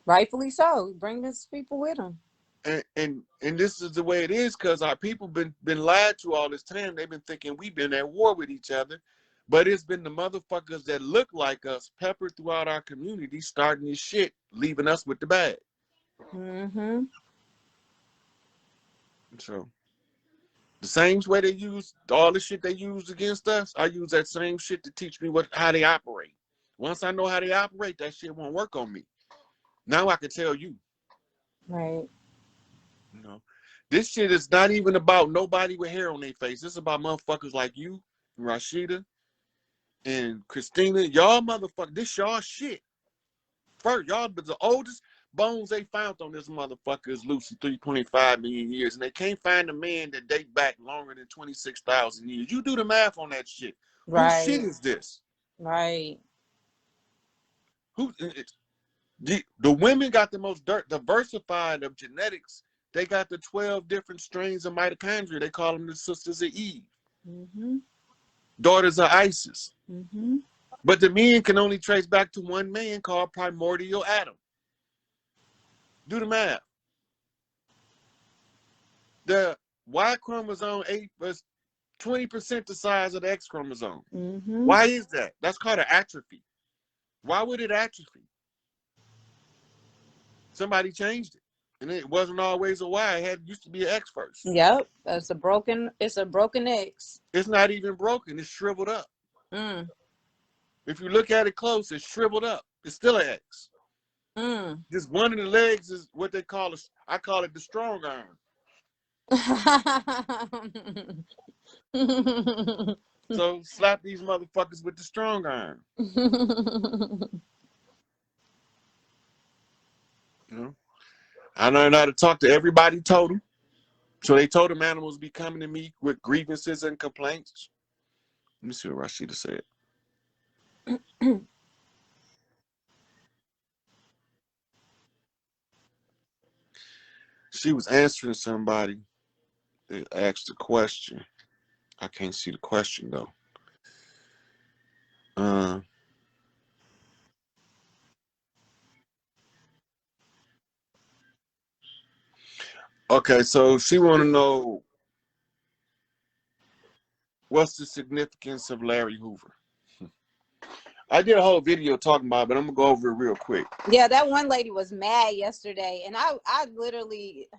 Rightfully so. Bring his people with him. And this is the way it is, because our people been lied to all this time. They've been thinking we've been at war with each other. But it's been the motherfuckers that look like us peppered throughout our community starting this shit, leaving us with the bag. Mm-hmm. So the same way they use all the shit they used against us, I use that same shit to teach me how they operate. Once I know how they operate, that shit won't work on me. Now I can tell you. Right. You know, this shit is not even about nobody with hair on their face. It's about motherfuckers like you, Rashida, and Christina. Y'all motherfuckers, this y'all shit. First, y'all, but the oldest bones they found on this motherfucker is Lucy 3.5 million years, and they can't find a man that date back longer than 26,000 years. You do the math on that shit. Right. Whose shit is this? Right. The women got the most diversified of genetics. They got the 12 different strains of mitochondria. They call them the sisters of Eve. Mm-hmm. Daughters of Isis. Mm-hmm. But the men can only trace back to one man called primordial Adam. Do the math. The Y chromosome 8 was 20% the size of the X chromosome. Mm-hmm. Why is that? That's called an atrophy. Why would it atrophy? Somebody changed it. And it wasn't always a Y. It used to be an X first. Yep. It's a broken X. It's not even broken. It's shriveled up. Mm. If you look at it close, it's shriveled up. It's still an X. Mm. Just one of the legs is what they call I call it the strong arm. So slap these motherfuckers with the strong arm. You know? I learned how to talk to everybody totem. So they told them animals be coming to me with grievances and complaints. Let me see what Rashida said. She was answering somebody. They asked a question. I can't see the question though. Okay, so she want to know what's the significance of Larry Hoover. I did a whole video talking about it, but I'm gonna go over it real quick. Yeah, that one lady was mad yesterday, and I literally,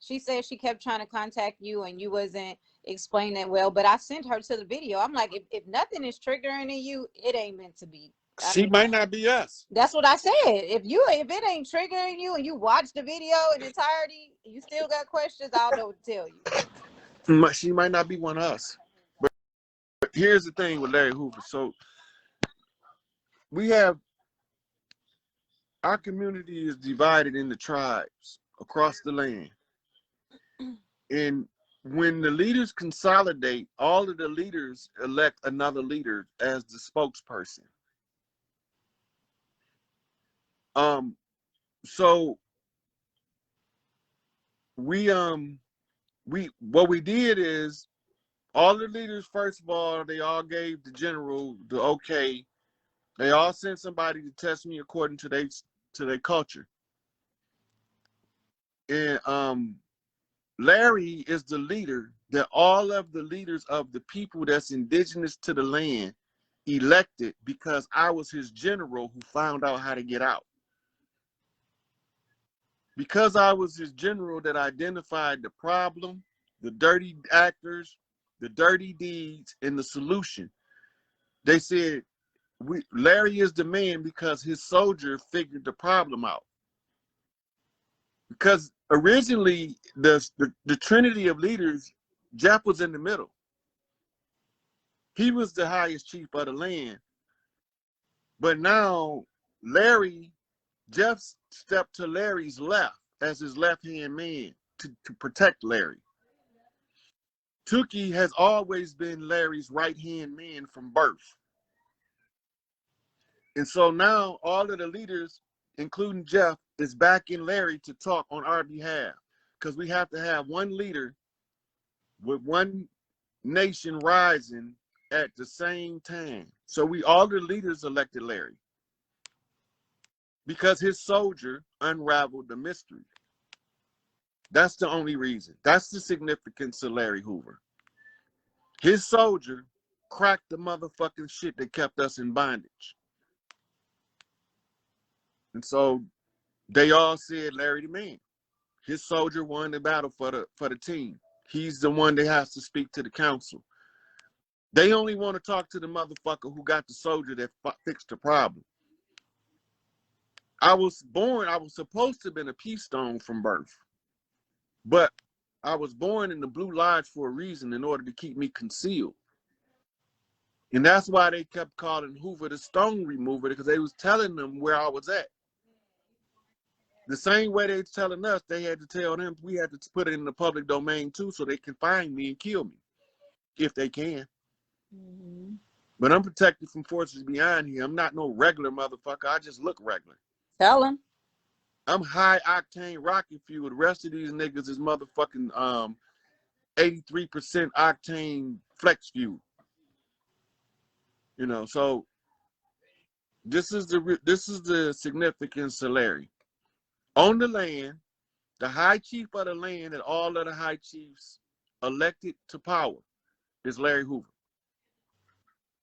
she said she kept trying to contact you and you wasn't explaining well, but I sent her to the video. I'm like, if nothing is triggering in you, it ain't meant to be. She might not be us. That's what I said. If it ain't triggering you and you watch the video in entirety, you still got questions, I don't know what to tell you. She might not be one of us. But here's the thing with Larry Hoover. So we have, our community is divided into tribes across the land. And when the leaders consolidate, all of the leaders elect another leader as the spokesperson. So what we did is all the leaders, first of all, they all gave the general the okay. They all sent somebody to test me according to their culture. And Larry is the leader that all of the leaders of the people that's indigenous to the land elected because I was his general who found out how to get out. Because I was his general that identified the problem, the dirty actors, the dirty deeds, and the solution. They said, Larry is the man because his soldier figured the problem out. Because originally, the trinity of leaders, Jeff was in the middle. He was the highest chief of the land. But now, Jeff stepped to Larry's left as his left-hand man to protect Larry. Tukey has always been Larry's right-hand man from birth. And so now all of the leaders, including Jeff, is backing Larry to talk on our behalf. Because we have to have one leader with one nation rising at the same time. So all the leaders elected Larry. Because his soldier unraveled the mystery. That's the only reason. That's the significance of Larry Hoover. His soldier cracked the motherfucking shit that kept us in bondage. And so they all said Larry the man. His soldier won the battle for the team. He's the one that has to speak to the council. They only want to talk to the motherfucker who got the soldier that fixed the problem. I was supposed to have been a peace stone from birth. But I was born in the Blue Lodge for a reason, in order to keep me concealed. And that's why they kept calling Hoover the stone remover, because they was telling them where I was at. The same way they was telling us, they had to tell them we had to put it in the public domain too, so they can find me and kill me, if they can. Mm-hmm. But I'm protected from forces beyond here. I'm not no regular motherfucker. I just look regular. Tell them. I'm high octane rocket fuel. The rest of these niggas is motherfucking 83% octane flex fuel. You know, so this is the significance of Larry. On the land, the high chief of the land that all of the high chiefs elected to power is Larry Hoover.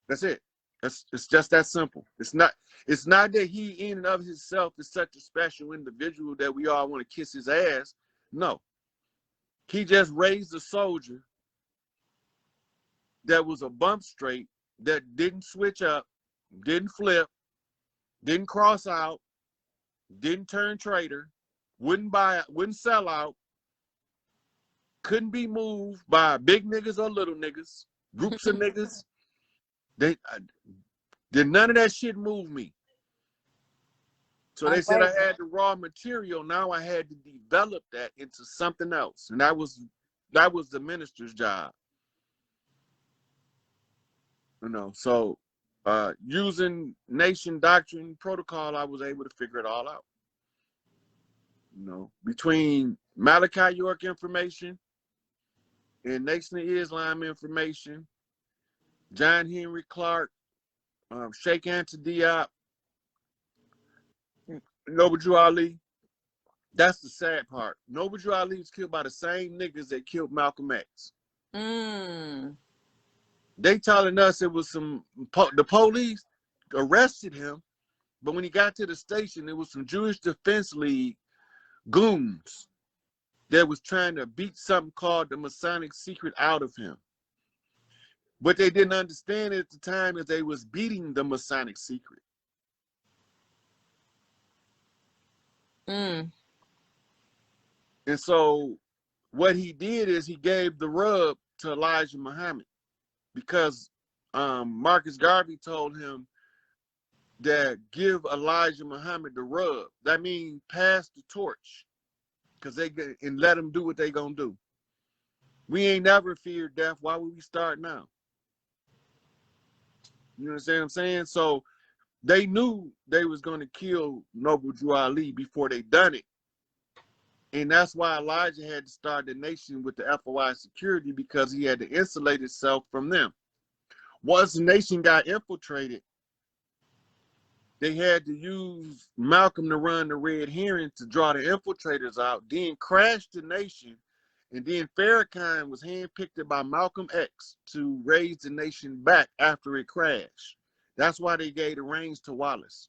That's it. It's just that simple. It's not that he in and of himself is such a special individual that we all want to kiss his ass. No. He just raised a soldier that was a bump straight, that didn't switch up, didn't flip, didn't cross out, didn't turn traitor, wouldn't sell out, couldn't be moved by big niggas or little niggas, groups of niggas. Did none of that shit move me. So they said I had the raw material. Now I had to develop that into something else. And that was the minister's job. You know, so using nation doctrine protocol, I was able to figure it all out. You know, between Malachi York information and Nation of Islam information, John Henry Clark, Sheikh Anta Diop, Noble Drew Ali. That's the sad part. Noble Drew Ali was killed by the same niggas that killed Malcolm X. They telling us it was the police arrested him, but when he got to the station, it was some Jewish Defense League goons that was trying to beat something called the Masonic secret out of him. What they didn't understand at the time is they was beating the Masonic secret. And so what he did is he gave the rub to Elijah Muhammad, because Marcus Garvey told him that give Elijah Muhammad the rub. That means pass the torch, and let them do what they gonna do. We ain't never feared death. Why would we start now? You understand what I'm saying? So they knew they was gonna kill Noble Drew Ali before they done it. And that's why Elijah had to start the nation with the FOI security, because he had to insulate himself from them. Once the nation got infiltrated, they had to use Malcolm to run the red herring to draw the infiltrators out, then crash the nation. And then Farrakhan was handpicked by Malcolm X to raise the nation back after it crashed. That's why they gave the reins to Wallace.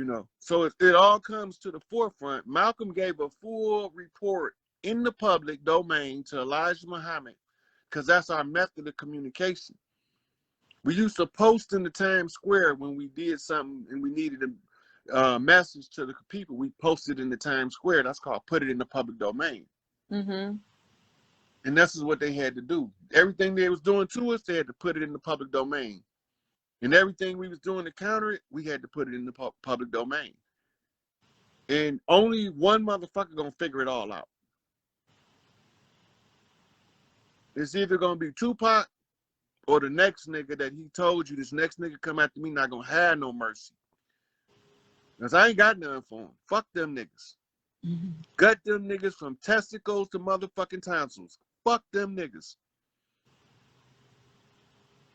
You know, so it all comes to the forefront. Malcolm gave a full report in the public domain to Elijah Muhammad, because that's our method of communication. We used to post in the Times Square when we did something and we needed a message to the people. We posted in the Times Square. That's called put it in the public domain. Mm-hmm. And this is what they had to do. Everything they was doing to us, they had to put it in the public domain. And everything we was doing to counter it, we had to put it in the public domain. And only one motherfucker gonna figure it all out. It's either gonna be Tupac or the next nigga that he told you, this next nigga come after me, not gonna have no mercy. Because I ain't got none for him. Fuck them niggas. Mm-hmm. Gut them niggas from testicles to motherfucking tonsils. Fuck them niggas.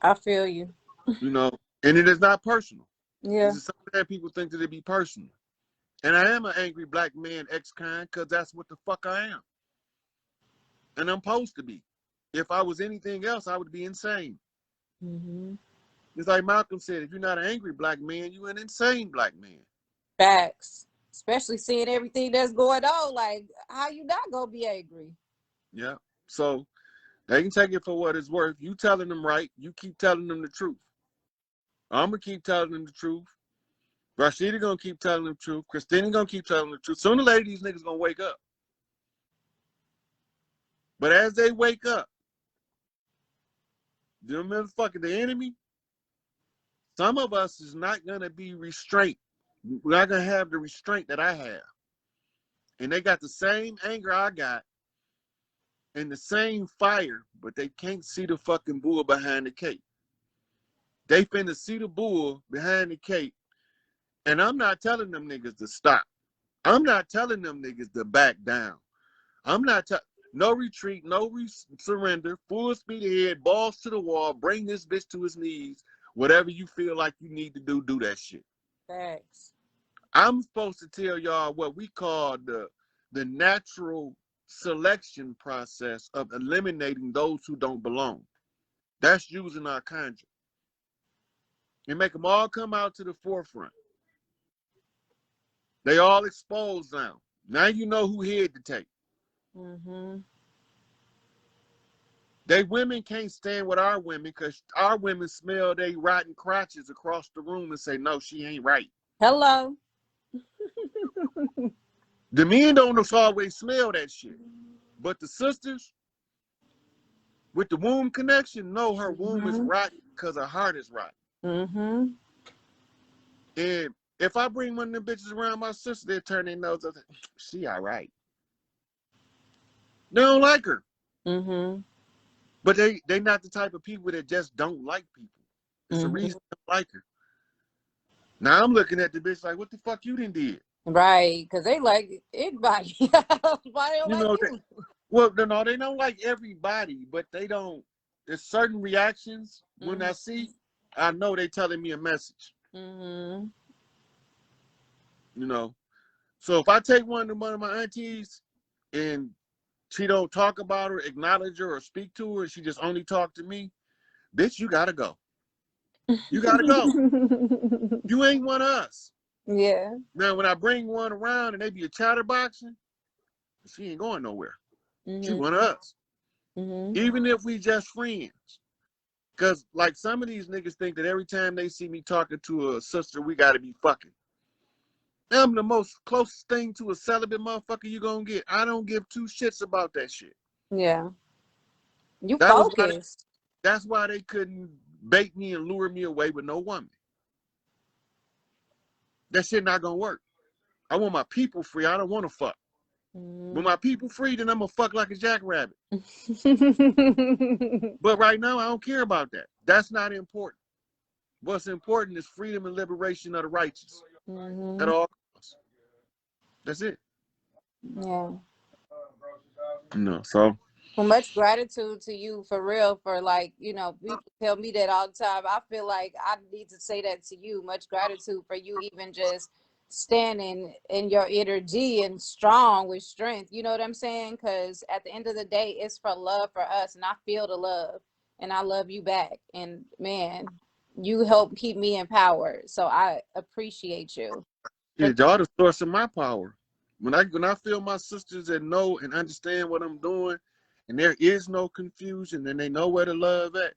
I feel you. You know, and it is not personal. Yeah. This is something that people think that it be personal. And I am an angry black man, ex-kind, because that's what the fuck I am. And I'm supposed to be. If I was anything else, I would be insane. Mm-hmm. It's like Malcolm said, if you're not an angry black man, you're an insane black man. Facts. Especially seeing everything that's going on. Like, how you not gonna be angry? Yeah. So they can take it for what it's worth. You telling them right, you keep telling them the truth. I'm gonna keep telling them the truth. Rashida gonna keep telling them the truth. Christina gonna keep telling them the truth. Sooner or later, these niggas gonna wake up. But as they wake up, the motherfucker, the enemy, some of us is not gonna be restrained. We're not gonna have the restraint that I have. And they got the same anger I got and the same fire, but they can't see the fucking bull behind the cape. They finna see the bull behind the cape. And I'm not telling them niggas to stop. I'm not telling them niggas to back down. I'm not no retreat, no surrender, full speed ahead, balls to the wall, bring this bitch to his knees. Whatever you feel like you need to do that shit. Thanks. I'm supposed to tell y'all what we call the natural selection process of eliminating those who don't belong. That's using our conjure. And make them all come out to the forefront. They all exposed now. Now you know who head to take. Mm-hmm. They women can't stand with our women because our women smell they rotten crotches across the room and say, no, she ain't right. Hello. The men don't always smell that shit. But the sisters with the womb connection know her womb is rotten because her heart is rotten. Mm-hmm. And if I bring one of them bitches around my sister, they turn their nose up. She all right. They don't like her. Mm-hmm. But they not the type of people that just don't like people. It's a reason they don't like her. Now I'm looking at the bitch like, what the fuck you done did? Right, because they like anybody. Why they don't like you? Well, no, they don't like everybody, but they don't. There's certain reactions when I see, I know they telling me a message. Mm-hmm. You know, so if I take one of my aunties and she don't talk about her, acknowledge her, or speak to her, and she just only talk to me, bitch, you gotta go. You gotta go. You ain't one of us. Yeah. Now, when I bring one around and they be a chatterboxing, she ain't going nowhere. She one of us. Even if we just friends. Because, like, some of these niggas think that every time they see me talking to a sister, we got to be fucking. I'm the most closest thing to a celibate motherfucker you gonna get. I don't give two shits about that shit. Yeah. You That focus. That's why they couldn't bait me and lure me away with no woman. That shit not gonna work. I want my people free. I don't want to fuck. When my people free, then I'm gonna fuck like a jackrabbit. But right now, I don't care about that. That's not important. What's important is freedom and liberation of the righteous. At all costs. That's it. Yeah. No, so. Well, much gratitude to you for real, for like, you know, people tell me that all the time. I feel like I need to say that to you. Much gratitude for you even just standing in your energy and strong with strength. You know what I'm saying? Because at the end of the day, it's for love for us. And I feel the love and I love you back. And man, you help keep me empowered. So I appreciate you. Yeah, y'all the source of my power. When I feel my sisters that know and understand what I'm doing, and there is no confusion, and they know where to love at,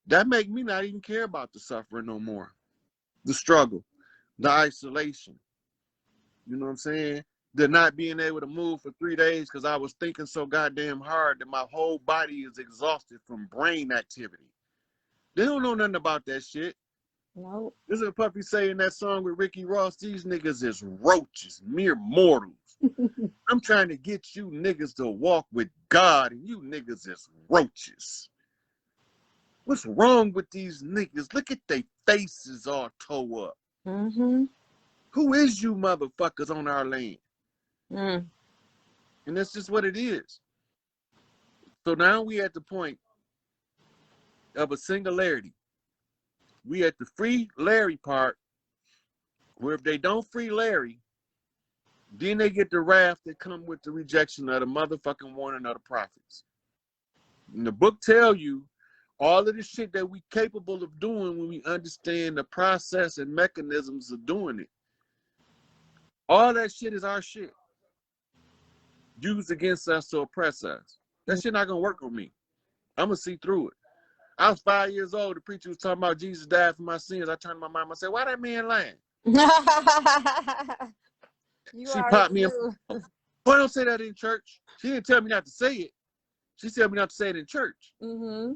that make me not even care about the suffering no more, the struggle, the isolation. You know what I'm saying? The not being able to move for 3 days because I was thinking so goddamn hard that my whole body is exhausted from brain activity. They don't know nothing about that shit. Nope. This is a puppy saying that song with Ricky Ross. These niggas is roaches, mere mortals. I'm trying to get you niggas to walk with God, and you niggas is roaches. What's wrong with these niggas? Look at their faces all toe up. Mm-hmm. Who is you motherfuckers on our land? Mm. And that's just what it is. So now we at the point of a singularity. We at the free Larry part, where if they don't free Larry, then they get the wrath that come with the rejection of the motherfucking warning of the prophets. And the book tell you all of the shit that we capable of doing when we understand the process and mechanisms of doing it. All that shit is our shit. Used against us to oppress us. That shit not gonna work on me. I'm gonna see through it. I was 5 years old. The preacher was talking about Jesus died for my sins. I turned to my mom. I said, "Why that man lying?" You She already popped me in. knew. Boy, don't say that in church. She didn't tell me not to say it. She told me not to say it in church. Mm-hmm.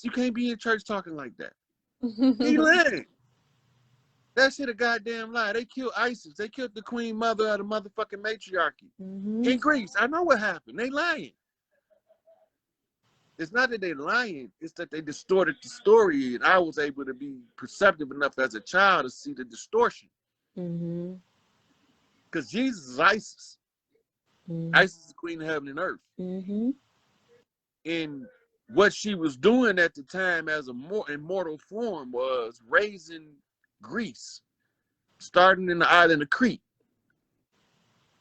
You can't be in church talking like that. He lying. That shit a goddamn lie. They killed ISIS. They killed the queen mother of the motherfucking matriarchy. Mm-hmm. In Greece. I know what happened. They lying. It's not that they lying. It's that they distorted the story, and I was able to be perceptive enough as a child to see the distortion. Mm-hmm. Because Jesus is ISIS. Mm-hmm. ISIS is the queen of heaven and earth. Mm-hmm. And what she was doing at the time as a more immortal form was raising Greece, starting in the island of Crete,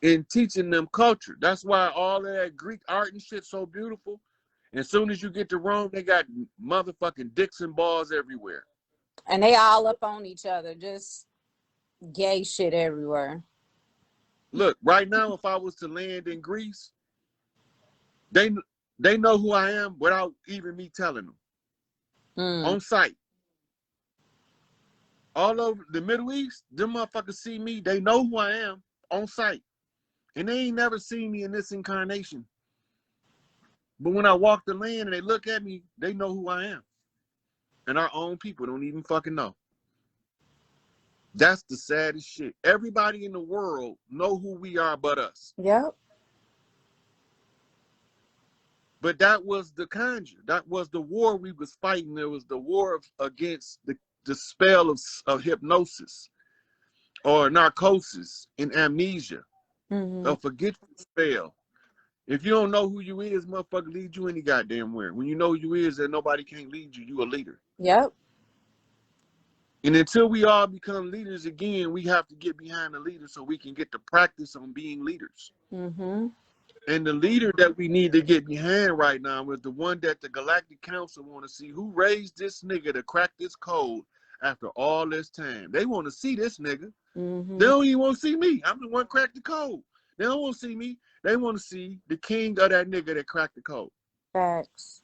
and teaching them culture. That's why all of that Greek art and shit so beautiful. And as soon as you get to Rome, they got motherfucking Dixon balls everywhere. And they all up on each other, just gay shit everywhere. Look, right now, if I was to land in Greece, they know who I am without even me telling them. On site. All over the Middle East, them motherfuckers see me, they know who I am on site. And they ain't never seen me in this incarnation. But when I walk the land and they look at me, they know who I am. And our own people don't even fucking know. That's the saddest shit. Everybody in the world know who we are but us. Yep. But that was the conjure. That was the war we was fighting. There was the war against the spell of hypnosis or narcosis and amnesia. Mm-hmm. A forgetful spell. If you don't know who you is, motherfucker, lead you any goddamn where. When you know who you is, that nobody can't lead you. You a leader. Yep. And until we all become leaders again, we have to get behind the leader so we can get to practice on being leaders. Mm-hmm. And the leader that we need to get behind right now is the one that the Galactic Council want to see. Who raised this nigga to crack this code after all this time? They want to see this nigga. Mm-hmm. They don't even want to see me. I'm the one crack the code. They don't want to see me. They want to see the king of that nigga that cracked the code. Facts.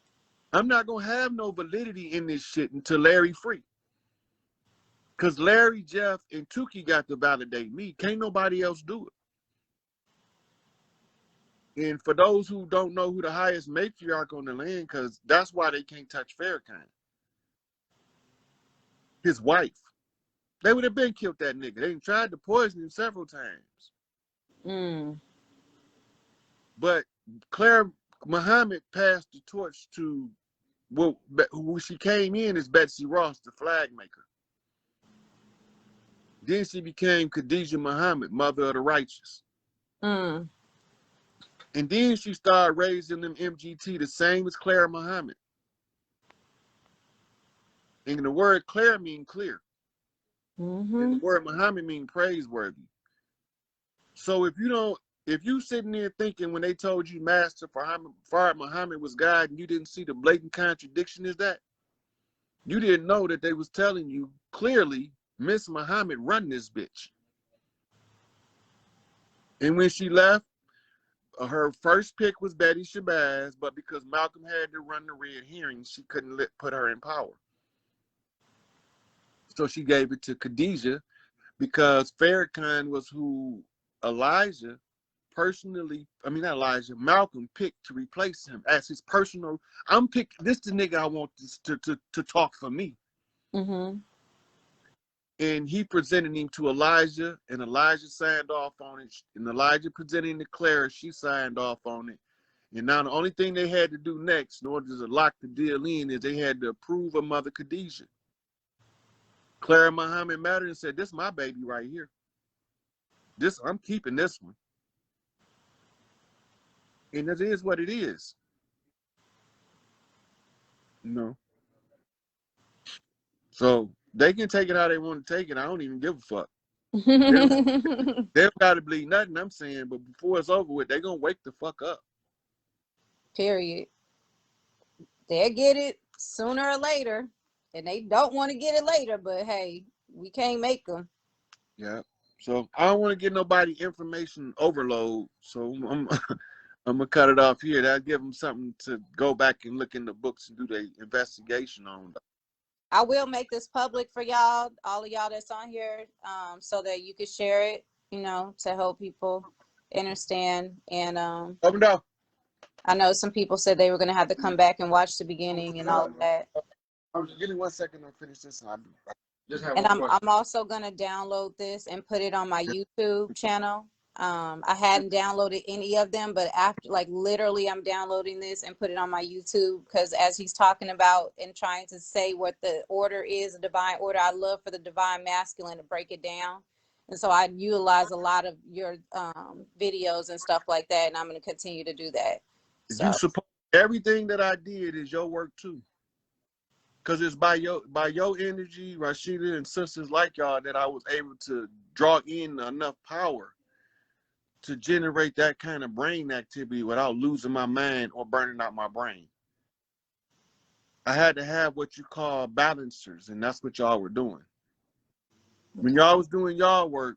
I'm not going to have no validity in this shit until Larry free. Because Larry, Jeff, and Tukey got to validate me. Can't nobody else do it. And for those who don't know who the highest matriarch on the land, because that's why they can't touch Farrakhan. His wife. They would have been killed that nigga. They tried to poison him several times. Mm. But Claire Muhammad passed the torch to, well, who she came in as Betsy Ross, the flag maker. Then she became Khadijah Muhammad, mother of the righteous. Mm. And then she started raising them MGT, the same as Claire Muhammad. And the word Claire means clear. Mm-hmm. And the word Muhammad means praiseworthy. So if you sitting there thinking when they told you Master Farad Muhammad was God and you didn't see the blatant contradiction is that, you didn't know that they was telling you clearly Miss Muhammad run this bitch. And when she left, her first pick was Betty Shabazz, but because Malcolm had to run the red herring, she couldn't put her in power. So she gave it to Khadijah because Farrakhan was who Elijah personally, I mean not Elijah, Malcolm picked to replace him as his personal. This the nigga I want to talk for me. Mm-hmm. And he presented him to Elijah, and Elijah signed off on it. And Elijah presented him to Clara, she signed off on it. And now the only thing they had to do next in order to lock the deal in is they had to approve of Mother Khadijah. Clara Muhammad met her and said, "This is my baby right here. I'm keeping this one." And it is what it is. You know. So they can take it how they want to take it. I don't even give a fuck. They don't got to believe nothing I'm saying, but before it's over with, they're going to wake the fuck up. Period. They'll get it sooner or later, and they don't want to get it later, but hey, we can't make them. Yeah. So I don't want to get nobody information overload, so I'm I'm going to cut it off here. That'll give them something to go back and look in the books and do their investigation on. I will make this public for y'all, all of y'all that's on here, so that you can share it, you know, to help people understand. And Open up. I know some people said they were going to have to come back and watch the beginning and all of that. Give me 1 second. I'll finish this. And I'm also going to download this and put it on my YouTube channel. I hadn't downloaded any of them, but after, like, literally I'm downloading this and put it on my YouTube, because as he's talking about and trying to say what the order is, the divine order, I love for the divine masculine to break it down. And so I utilize a lot of your videos and stuff like that, and I'm going to continue to do that. So you support everything that I did is your work too. Because it's by your energy, Rashida and sisters like y'all, that I was able to draw in enough power to generate that kind of brain activity without losing my mind or burning out my brain. I had to have what you call balancers, and that's what y'all were doing. When y'all was doing y'all work,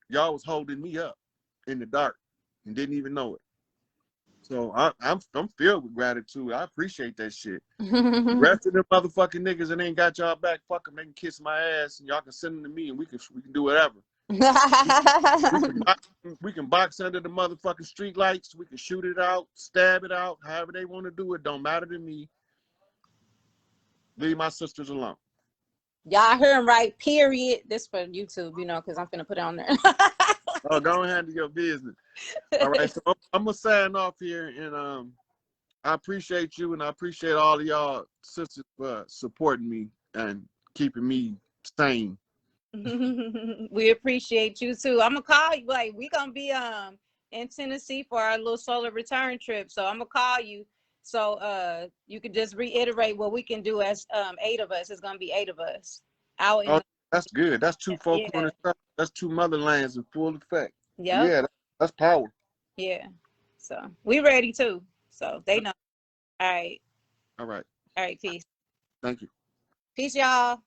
y'all was holding me up in the dark and didn't even know it. So I'm filled with gratitude. I appreciate that shit. The rest of them motherfucking niggas that ain't got y'all back, fuck them. They can kiss my ass, and y'all can send them to me, and we can do whatever. We can box under the motherfucking street lights. We can shoot it out, stab it out, however they want to do it. Don't matter to me. Leave my sisters alone. Y'all heard him right, period. This for YouTube, you know, because I'm gonna put it on there. Oh, don't handle your business. All right, so I'm gonna sign off here, and I appreciate you, and I appreciate all of y'all sisters for supporting me and keeping me sane. We appreciate you too. I'm gonna call you. Like, we gonna be in Tennessee for our little solar return trip. So I'm gonna call you. So you could just reiterate what we can do as 8 of us. It's gonna be 8 of us out in Oh, that's good. That's 2 four yeah. corners. That's 2 motherlands in full effect. Yep. Yeah, that's power. Yeah. So we ready too. So they know. All right. All right. All right. Peace. Thank you. Peace, y'all.